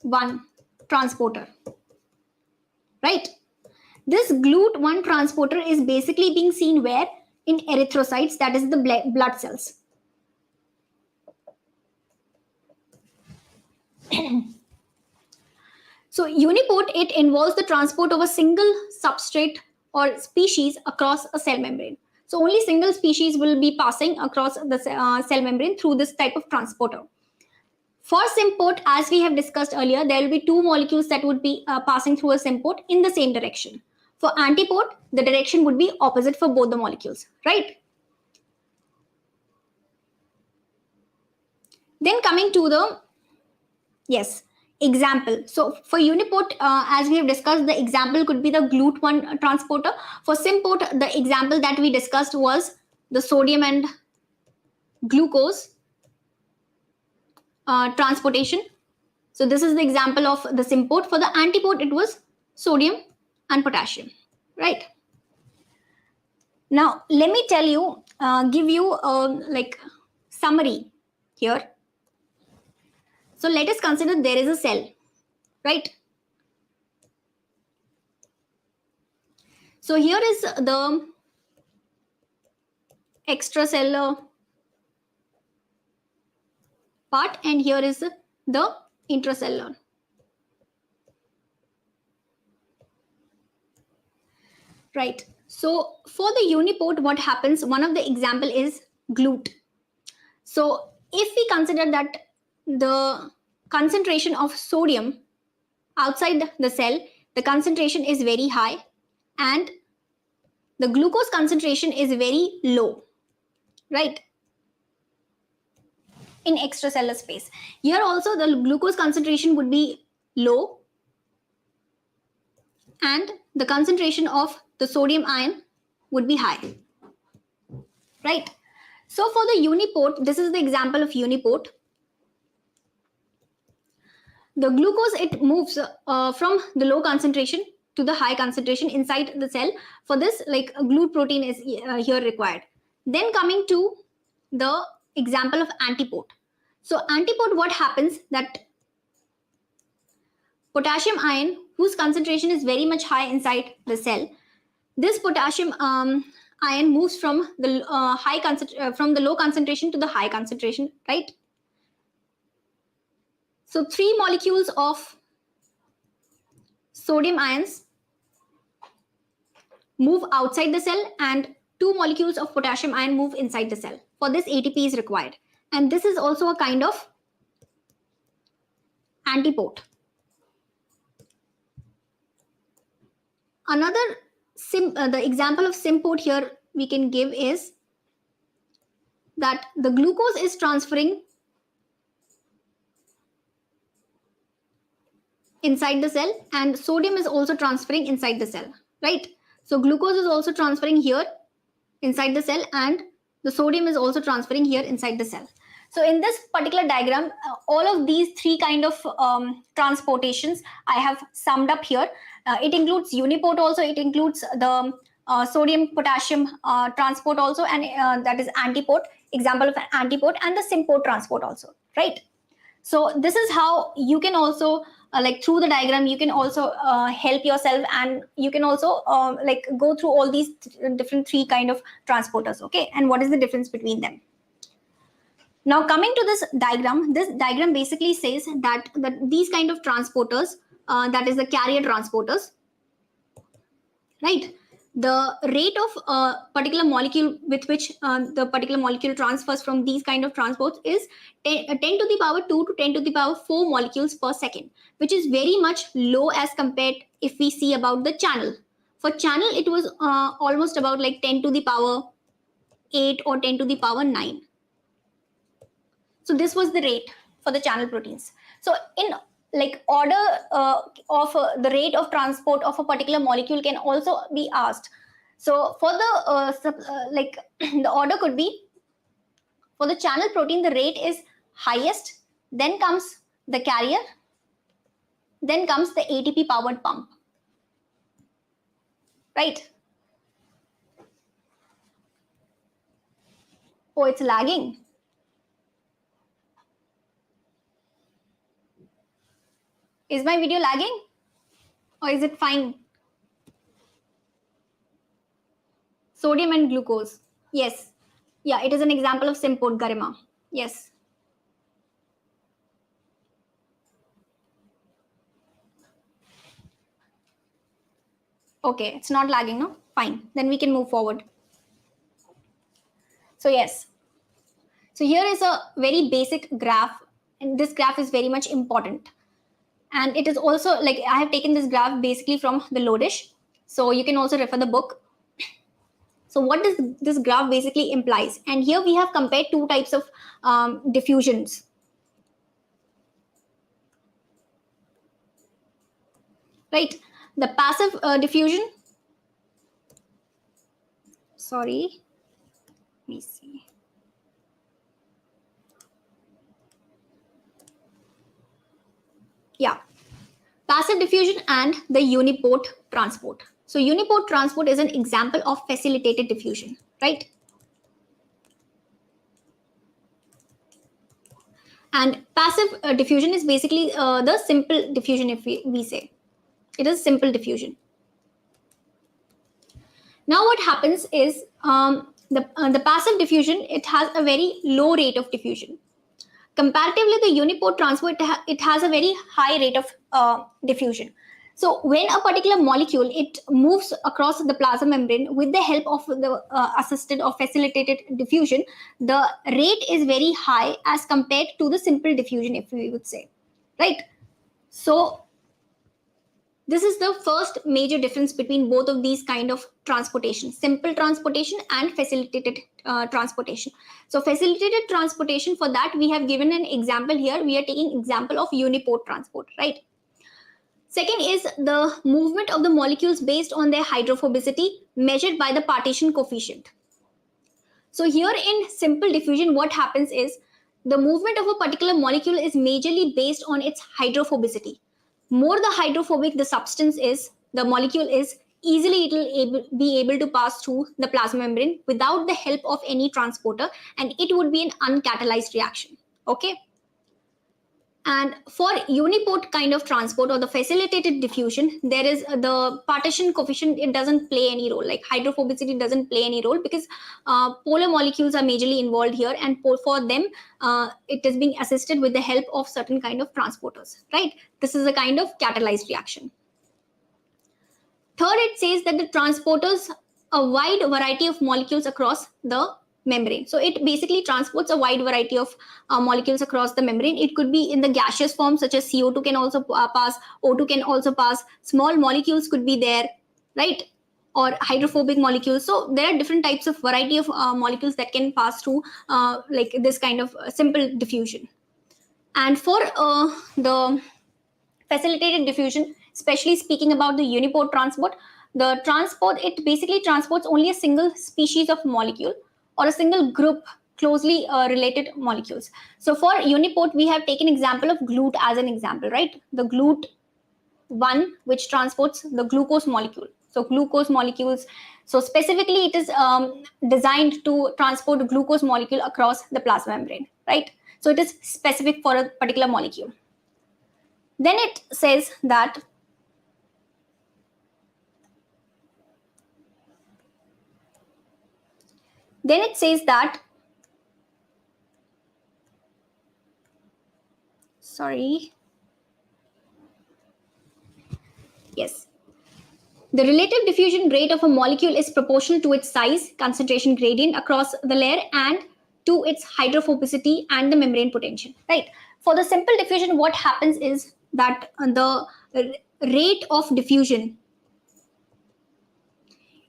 GLUT1 transporter, right? This GLUT1 transporter is basically being seen where? In erythrocytes, that is the blood cells. So uniport, it involves the transport of a single substrate or species across a cell membrane. So only single species will be passing across the cell membrane through this type of transporter. For symport, as we have discussed earlier, there will be two molecules that would be passing through a symport in the same direction. For antiport, the direction would be opposite for both the molecules, right? Then coming to the, yes, example. So for uniport, as we have discussed, the example could be the GLUT1 transporter. For symport, the example that we discussed was the sodium and glucose transportation. So this is the example of the symport. For the antiport, it was sodium and potassium, right? Now let me tell you, give you like summary here. So let us consider there is a cell, right? So here is the extracellular part and here is the intracellular. Right. So for the uniport, what happens? One of the example is GLUT. So if we consider that the concentration of sodium outside the cell, the concentration is very high and the glucose concentration is very low, right? In extracellular space. Here also the glucose concentration would be low and the concentration of the sodium ion would be high, right? So for the uniport, this is the example of uniport. The glucose, it moves from the low concentration to the high concentration inside the cell. For this, like a GLUT protein is here required. Then coming to the example of antiport. So antiport, what happens that potassium ion whose concentration is very much high inside the cell, this potassium ion moves from the from the low concentration to the high concentration, right? So 3 molecules of sodium ions move outside the cell and 2 molecules of potassium ion move inside the cell. For this, ATP is required. And this is also a kind of antiport. Another the example of symport here we can give is that the glucose is transferring inside the cell and sodium is also transferring inside the cell, right? So glucose is also transferring here inside the cell and the sodium is also transferring here inside the cell. So in this particular diagram, all of these 3 kind of transportations I have summed up here. It includes uniport also, it includes the sodium potassium transport also, and that is antiport, example of an antiport, and the symport transport also, right? So this is how you can also like through the diagram you can also help yourself, and you can also like go through all these different 3 kind of transporters, okay, and what is the difference between them. Now coming to this diagram basically says that these kind of transporters, that is the carrier transporters, right? The rate of a particular molecule with which the particular molecule transfers from these kind of transports is 10 to the power 2 to 10 to the power 4 molecules per second, which is very much low as compared if we see about the channel. For channel, it was almost about like 10 to the power 8 or 10 to the power 9. So this was the rate for the channel proteins. So in like order of the rate of transport of a particular molecule can also be asked. So for the like the order could be, for the channel protein, the rate is highest, then comes the carrier, then comes the ATP powered pump, right? Oh, it's lagging. Is my video lagging or is it fine? Sodium and glucose. Yes. Yeah, it is an example of Simport Garima. Yes. Okay, it's not lagging, no? Fine. Then we can move forward. So yes. So here is a very basic graph, and this graph is very much important. And it is also like I have taken this graph basically from the Lodish. So you can also refer the book. So what does this graph basically implies? And here we have compared two types of diffusions. Right? The passive diffusion. Sorry. Let me see. Yeah. Passive diffusion and the uniport transport. So uniport transport is an example of facilitated diffusion, right? And passive diffusion is basically the simple diffusion, if we say. It is simple diffusion. Now what happens is the passive diffusion, it has a very low rate of diffusion. Comparatively, the uniport transport, it has a very high rate of diffusion. So when a particular molecule, it moves across the plasma membrane with the help of the assisted or facilitated diffusion, the rate is very high as compared to the simple diffusion, if we would say, right? So this is the first major difference between both of these kind of transportation, simple transportation and facilitated transportation. So facilitated transportation, for that we have given an example here. We are taking example of uniport transport, right? Second is the movement of the molecules based on their hydrophobicity measured by the partition coefficient. So here in simple diffusion, what happens is the movement of a particular molecule is majorly based on its hydrophobicity. More the hydrophobic the substance is, the molecule is, easily it will be able to pass through the plasma membrane without the help of any transporter, and it would be an uncatalyzed reaction. Okay. And for uniport kind of transport or the facilitated diffusion, there is the partition coefficient, it doesn't play any role. Like hydrophobicity doesn't play any role because polar molecules are majorly involved here, and for them, it is being assisted with the help of certain kind of transporters, right? This is a kind of catalyzed reaction. Third, it says that the transporters a wide variety of molecules across the membrane. So it basically transports a wide variety of molecules across the membrane. It could be in the gaseous form, such as CO2 can also pass, O2 can also pass, small molecules could be there, right? Or hydrophobic molecules. So there are different types of variety of molecules that can pass through like this kind of simple diffusion. And for the facilitated diffusion, especially speaking about the uniport transport, the transport, it basically transports only a single species of molecule or a single group closely related molecules. So for uniport, we have taken example of GLUT as an example, right? The GLUT one, which transports the glucose molecule. So glucose molecules, so specifically it is designed to transport glucose molecule across the plasma membrane, right? So it is specific for a particular molecule. Then it says that sorry, yes, the relative diffusion rate of a molecule is proportional to its size, concentration gradient across the layer, and to its hydrophobicity and the membrane potential, right? For the simple diffusion, what happens is that the rate of diffusion,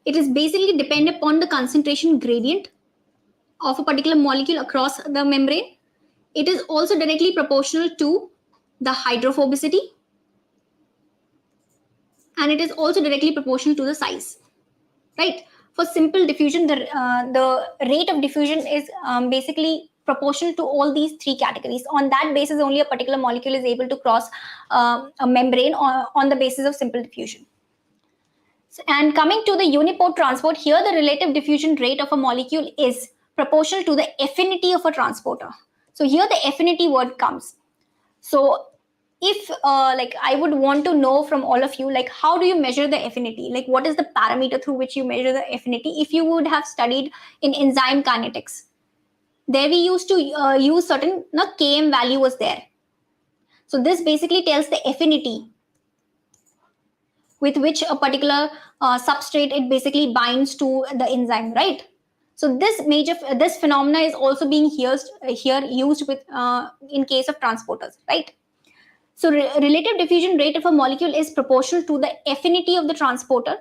it is basically dependent upon the concentration gradient of a particular molecule across the membrane. It is also directly proportional to the hydrophobicity, and it is also directly proportional to the size, right? For simple diffusion, the rate of diffusion is basically proportional to all these three categories. On that basis, only a particular molecule is able to cross a membrane on the basis of simple diffusion. And coming to the uniport transport, here the relative diffusion rate of a molecule is proportional to the affinity of a transporter. So here the affinity word comes. So if like I would want to know from all of you, like how do you measure the affinity? Like what is the parameter through which you measure the affinity? If you would have studied in enzyme kinetics, there we used to use certain Km value was there. So this basically tells the affinity with which a particular substrate it basically binds to the enzyme, right? So this phenomena is also being here used with in case of transporters, right? So relative diffusion rate of a molecule is proportional to the affinity of the transporter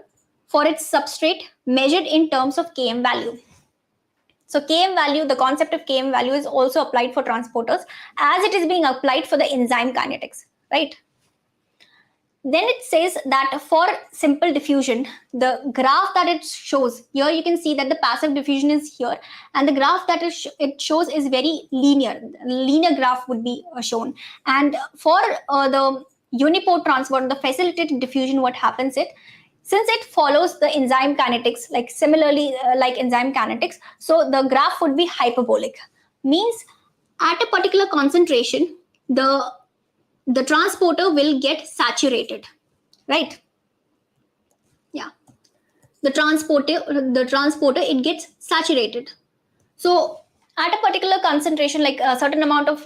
for its substrate measured in terms of Km value. So Km value, the concept of Km value is also applied for transporters as it is being applied for the enzyme kinetics, right? Then it says that for simple diffusion, the graph that it shows, here you can see that the passive diffusion is here, and the graph that it shows is very linear. Linear graph would be shown. And for the uniport transport, the facilitated diffusion, what happens since it follows the enzyme kinetics, like similarly like enzyme kinetics, so the graph would be hyperbolic. Means at a particular concentration, the transporter will get saturated, right? Yeah, the transporter it gets saturated. So at a particular concentration, like a certain amount of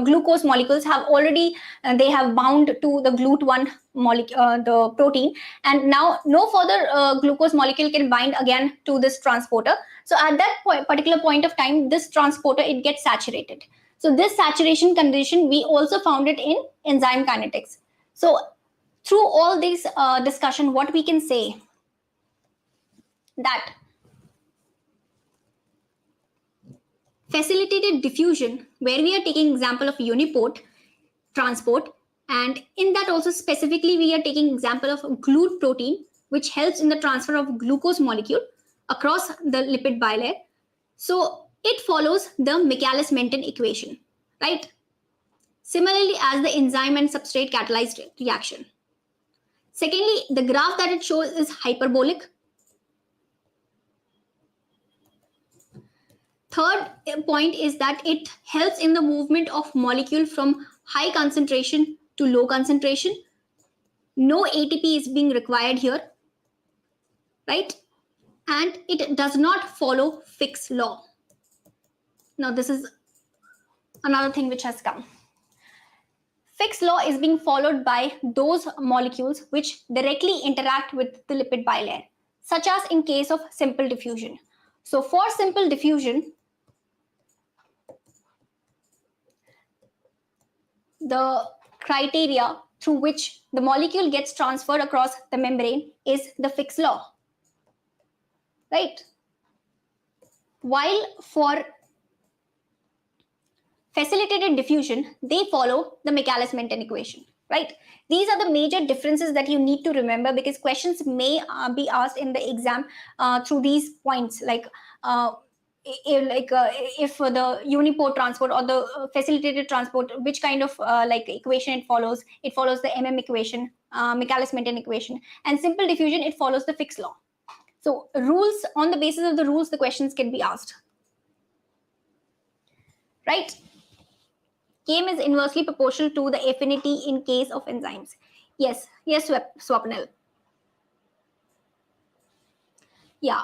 glucose molecules have already they have bound to the GLUT1 molecule, the protein, and now no further glucose molecule can bind again to this transporter. So at that particular point of time, this transporter it gets saturated. So this saturation condition we also found it in enzyme kinetics. So through all this discussion, what we can say that facilitated diffusion, where we are taking example of uniport transport, and in that also specifically we are taking example of GLUT protein, which helps in the transfer of glucose molecule across the lipid bilayer. So it follows the Michaelis-Menten equation, right? Similarly as the enzyme and substrate catalyzed reaction. Secondly, the graph that it shows is hyperbolic. Third point is that it helps in the movement of molecule from high concentration to low concentration. No ATP is being required here, right? And it does not follow Fick's law. Now, this is another thing which has come. Fick's law is being followed by those molecules which directly interact with the lipid bilayer, such as in case of simple diffusion. So for simple diffusion, the criteria through which the molecule gets transferred across the membrane is the Fick's law, right? While for facilitated diffusion, they follow the Michaelis-Menten equation, right? These are the major differences that you need to remember, because questions may be asked in the exam through these points, like if the uniport transport or the facilitated transport, which kind of like equation it follows. It follows the equation, Michaelis-Menten equation, and simple diffusion, it follows the Fick's law. So rules, on the basis of the rules, the questions can be asked, right? Km is inversely proportional to the affinity in case of enzymes. Yes, Swapnil. Yeah.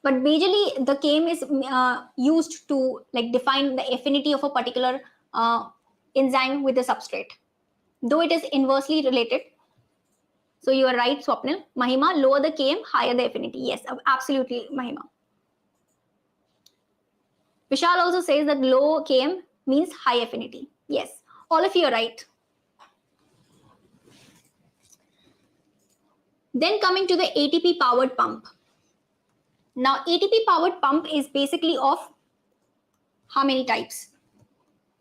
But majorly, the Km is used to like define the affinity of a particular enzyme with the substrate, though it is inversely related. So you are right, Swapnil. Mahima, lower the Km, higher the affinity. Yes, absolutely, Mahima. Vishal also says that low Km means high affinity. Yes, all of you are right. Then coming to the ATP powered pump. Now, ATP powered pump is basically of how many types?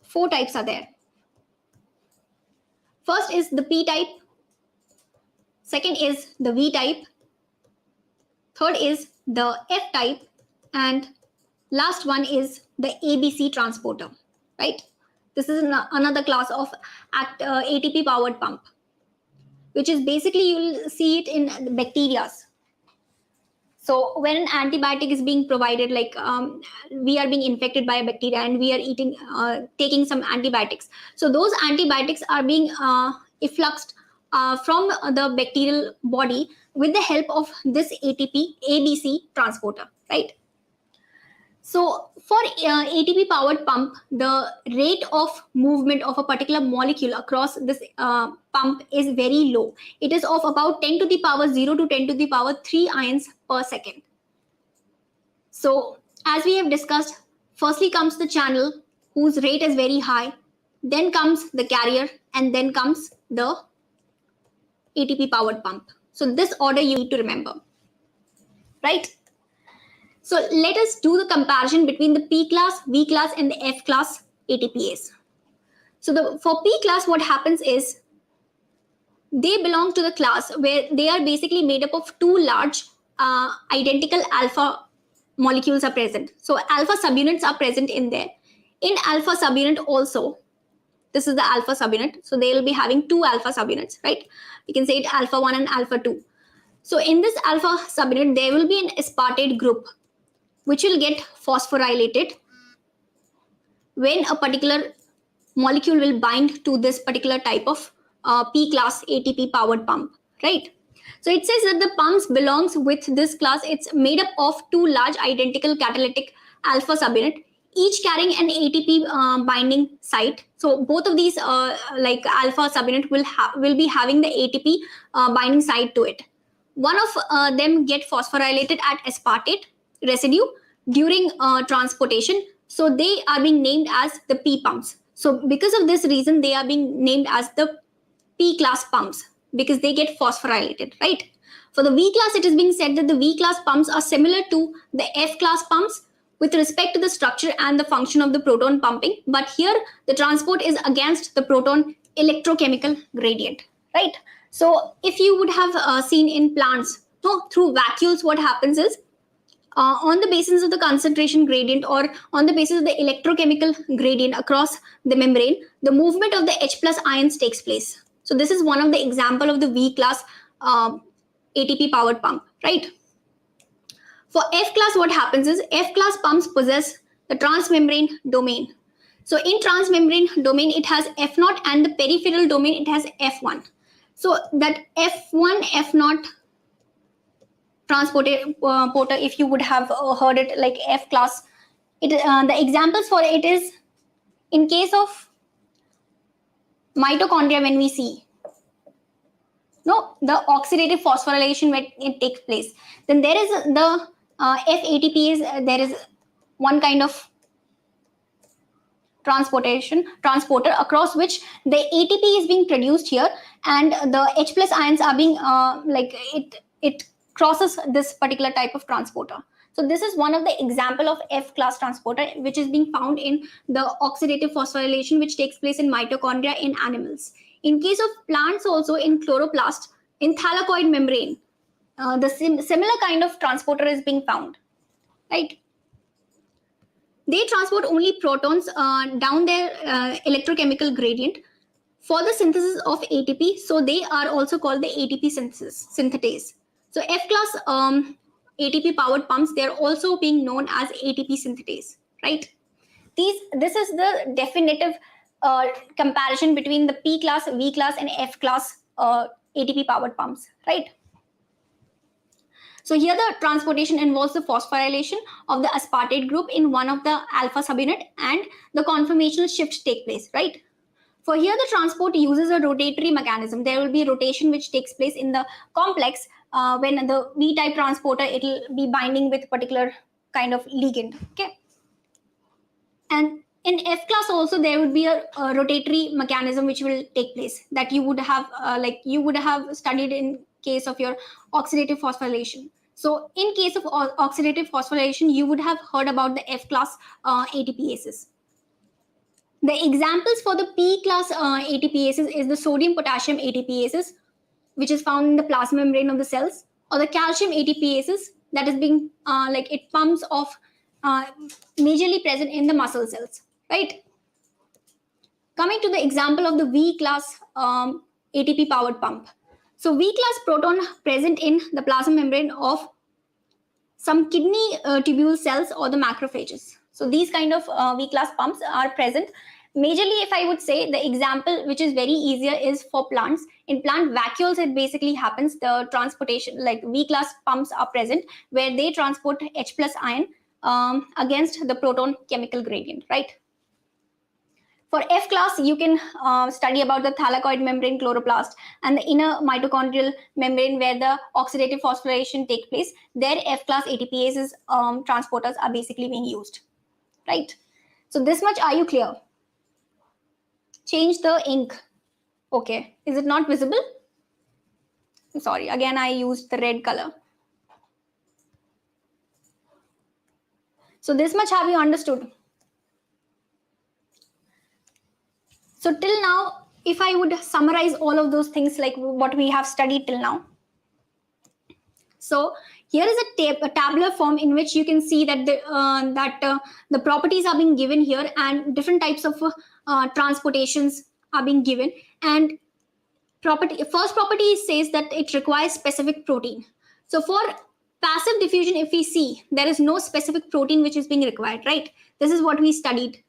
4 types are there. First is the P type. Second is the V type. third is the F type, and last one is the ABC transporter, right? This is another class of ATP powered pump, which is basically you'll see it in bacteria. So when an antibiotic is being provided, like we are being infected by a bacteria and we are taking some antibiotics. So those antibiotics are being effluxed from the bacterial body with the help of this ATP ABC transporter, right? So for ATP powered pump, the rate of movement of a particular molecule across this pump is very low. It is of about 10 to the power 0 to 10 to the power 3 ions per second. So as we have discussed, firstly comes the channel whose rate is very high, then comes the carrier, and then comes the ATP powered pump. So this order you need to remember, right? So let us do the comparison between the P class, V class, and the F class ATPase. So for P class, what happens is they belong to the class where they are basically made up of two large identical alpha molecules are present. So alpha subunits are present in there. In alpha subunit also, this is the alpha subunit. So they will be having two alpha subunits, right? We can say it alpha 1 and alpha 2. So in this alpha subunit, there will be an aspartate group which will get phosphorylated when a particular molecule will bind to this particular type of P class ATP powered pump, right? So it says that the pumps belongs with this class. It's made up of two large identical catalytic alpha subunit, each carrying an ATP binding site. So both of these like alpha subunit will be having the ATP binding site to it. One of them get phosphorylated at aspartate residue during transportation. So they are being named as the P pumps. So because of this reason, they are being named as the P class pumps because they get phosphorylated, right? For the V class, it is being said that the V class pumps are similar to the F class pumps with respect to the structure and the function of the proton pumping. But here, the transport is against the proton electrochemical gradient, right? So if you would have seen in plants, so through vacuoles, what happens is on the basis of the concentration gradient or on the basis of the electrochemical gradient across the membrane, the movement of the H plus ions takes place. So this is one of the example of the V class ATP powered pump, right? For F class, what happens is F class pumps possess the transmembrane domain. So in transmembrane domain, it has F0 and the peripheral domain, it has F1. So that F1, F0 transporter, if you would have heard it like F class, the examples for it is in case of mitochondria when we see the oxidative phosphorylation when it takes place, then there is the FATP is there is one kind of transporter across which the ATP is being produced here, and the H plus ions are being like it crosses this particular type of transporter. So this is one of the example of F class transporter which is being found in the oxidative phosphorylation which takes place in mitochondria in animals. In case of plants also in chloroplast, in thylakoid membrane, the similar kind of transporter is being found, right? They transport only protons down their electrochemical gradient for the synthesis of ATP. So they are also called the ATP synthetase. So F-class ATP powered pumps, they are also being known as ATP synthetase, right? This is the definitive comparison between the P class, V class, and F class ATP powered pumps, right? So here the transportation involves the phosphorylation of the aspartate group in one of the alpha subunit and the conformational shift take place, right? For here the transport uses a rotatory mechanism. There will be rotation which takes place in the complex when the V-type transporter, it will be binding with particular kind of ligand, okay? And in F class also there would be a rotatory mechanism which will take place that you would have studied in case of your oxidative phosphorylation. So in case of oxidative phosphorylation, you would have heard about the F class ATPases. The examples for the P class ATPases is the sodium potassium ATPases, which is found in the plasma membrane of the cells, or the calcium ATPases, that is being it pumps off, majorly present in the muscle cells, right? Coming to the example of the V class ATP powered pump. So V class proton present in the plasma membrane of some kidney tubule cells or the macrophages. So these kind of V class pumps are present. Majorly, if I would say, the example which is very easier is for plants. In plant vacuoles, it basically happens. The transportation, like V class pumps are present where they transport H plus ion against the proton chemical gradient, right? For F class, you can study about the thylakoid membrane chloroplast and the inner mitochondrial membrane where the oxidative phosphorylation take place. There, F class ATPases transporters are basically being used, right? So this much, are you clear? Change the ink. Okay, is it not visible? Sorry, again, I used the red color. So this much have you understood? So till now, if I would summarize all of those things like what we have studied till now. So here is a tabular form in which you can see that the properties are being given here and different types of transportations are being given. And first property says that it requires specific protein. So for passive diffusion, if we see, there is no specific protein which is being required, right? This is what we studied.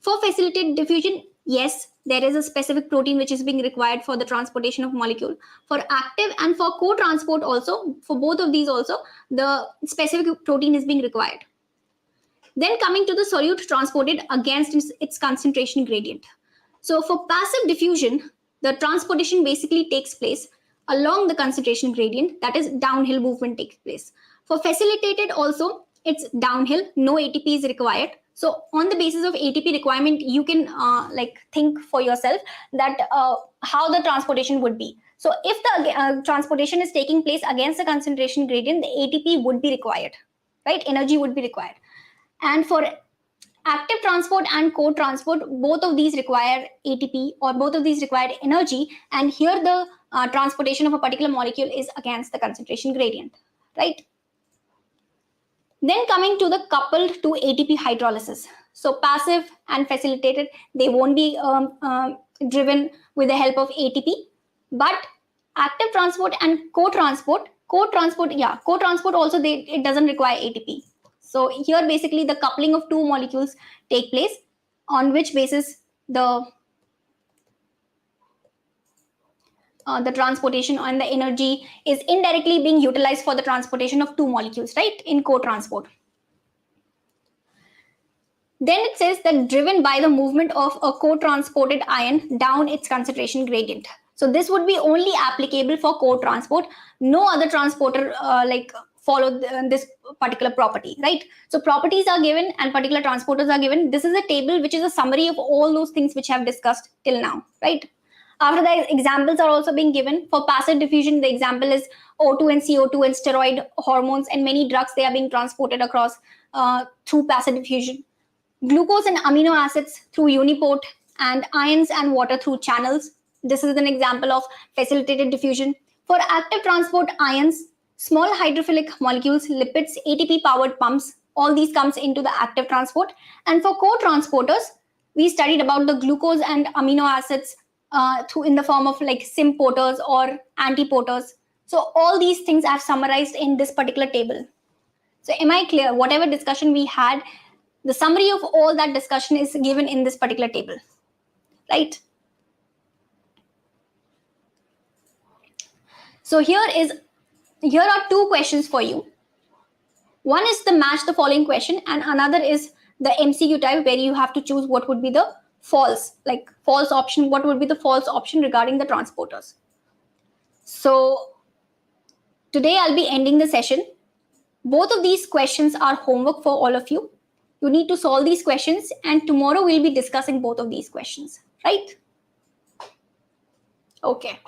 For facilitated diffusion, yes, there is a specific protein which is being required for the transportation of molecule. For active and for co-transport also, for both of these also, the specific protein is being required. Then coming to the solute transported against its concentration gradient. So for passive diffusion, the transportation basically takes place along the concentration gradient, that is downhill movement takes place. For facilitated also, it's downhill, no ATP is required. So on the basis of ATP requirement, you can think for yourself that how the transportation would be. So if the transportation is taking place against the concentration gradient, the ATP would be required, right? Energy would be required. And for active transport and co-transport, both of these require ATP or both of these require energy. And here the transportation of a particular molecule is against the concentration gradient, right? Then coming to the coupled to ATP hydrolysis. So passive and facilitated, they won't be driven with the help of ATP, but active transport and co-transport also it doesn't require ATP. So here basically the coupling of two molecules take place, on which basis the transportation and the energy is indirectly being utilized for the transportation of two molecules, right, in co-transport. Then it says that driven by the movement of a co-transported ion down its concentration gradient. So this would be only applicable for co-transport. No other transporter follow this particular property, right? So properties are given and particular transporters are given. This is a table which is a summary of all those things which I have discussed till now, right? After that, examples are also being given. For passive diffusion, the example is O2 and CO2 and steroid hormones and many drugs, they are being transported across through passive diffusion. Glucose and amino acids through uniport and ions and water through channels. This is an example of facilitated diffusion. For active transport, ions, small hydrophilic molecules, lipids, ATP powered pumps, all these comes into the active transport. And for co-transporters, we studied about the glucose and amino acids in the form of like symporters or antiporters. So all these things I've summarized in this particular table. So am I clear? Whatever discussion we had, the summary of all that discussion is given in this particular table, right? So here are two questions for you. One is the match the following question and another is the MCQ type where you have to choose what would be the false option, what would be the false option regarding the transporters. So today I'll be ending the session. Both of these questions are homework for all of you. You need to solve these questions and tomorrow we'll be discussing both of these questions, right? Okay.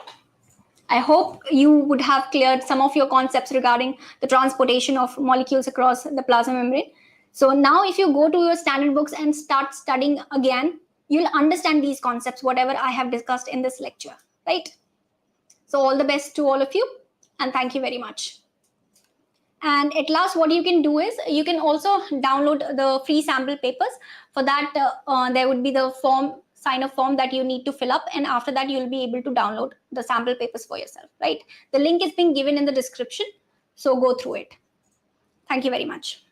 I hope you would have cleared some of your concepts regarding the transportation of molecules across the plasma membrane. So now if you go to your standard books and start studying again, you'll understand these concepts, whatever I have discussed in this lecture, right? So all the best to all of you and thank you very much. And at last, what you can do is you can also download the free sample papers. For that, there would be the sign-up form that you need to fill up, and after that, you'll be able to download the sample papers for yourself, right? The link is being given in the description, so go through it. Thank you very much.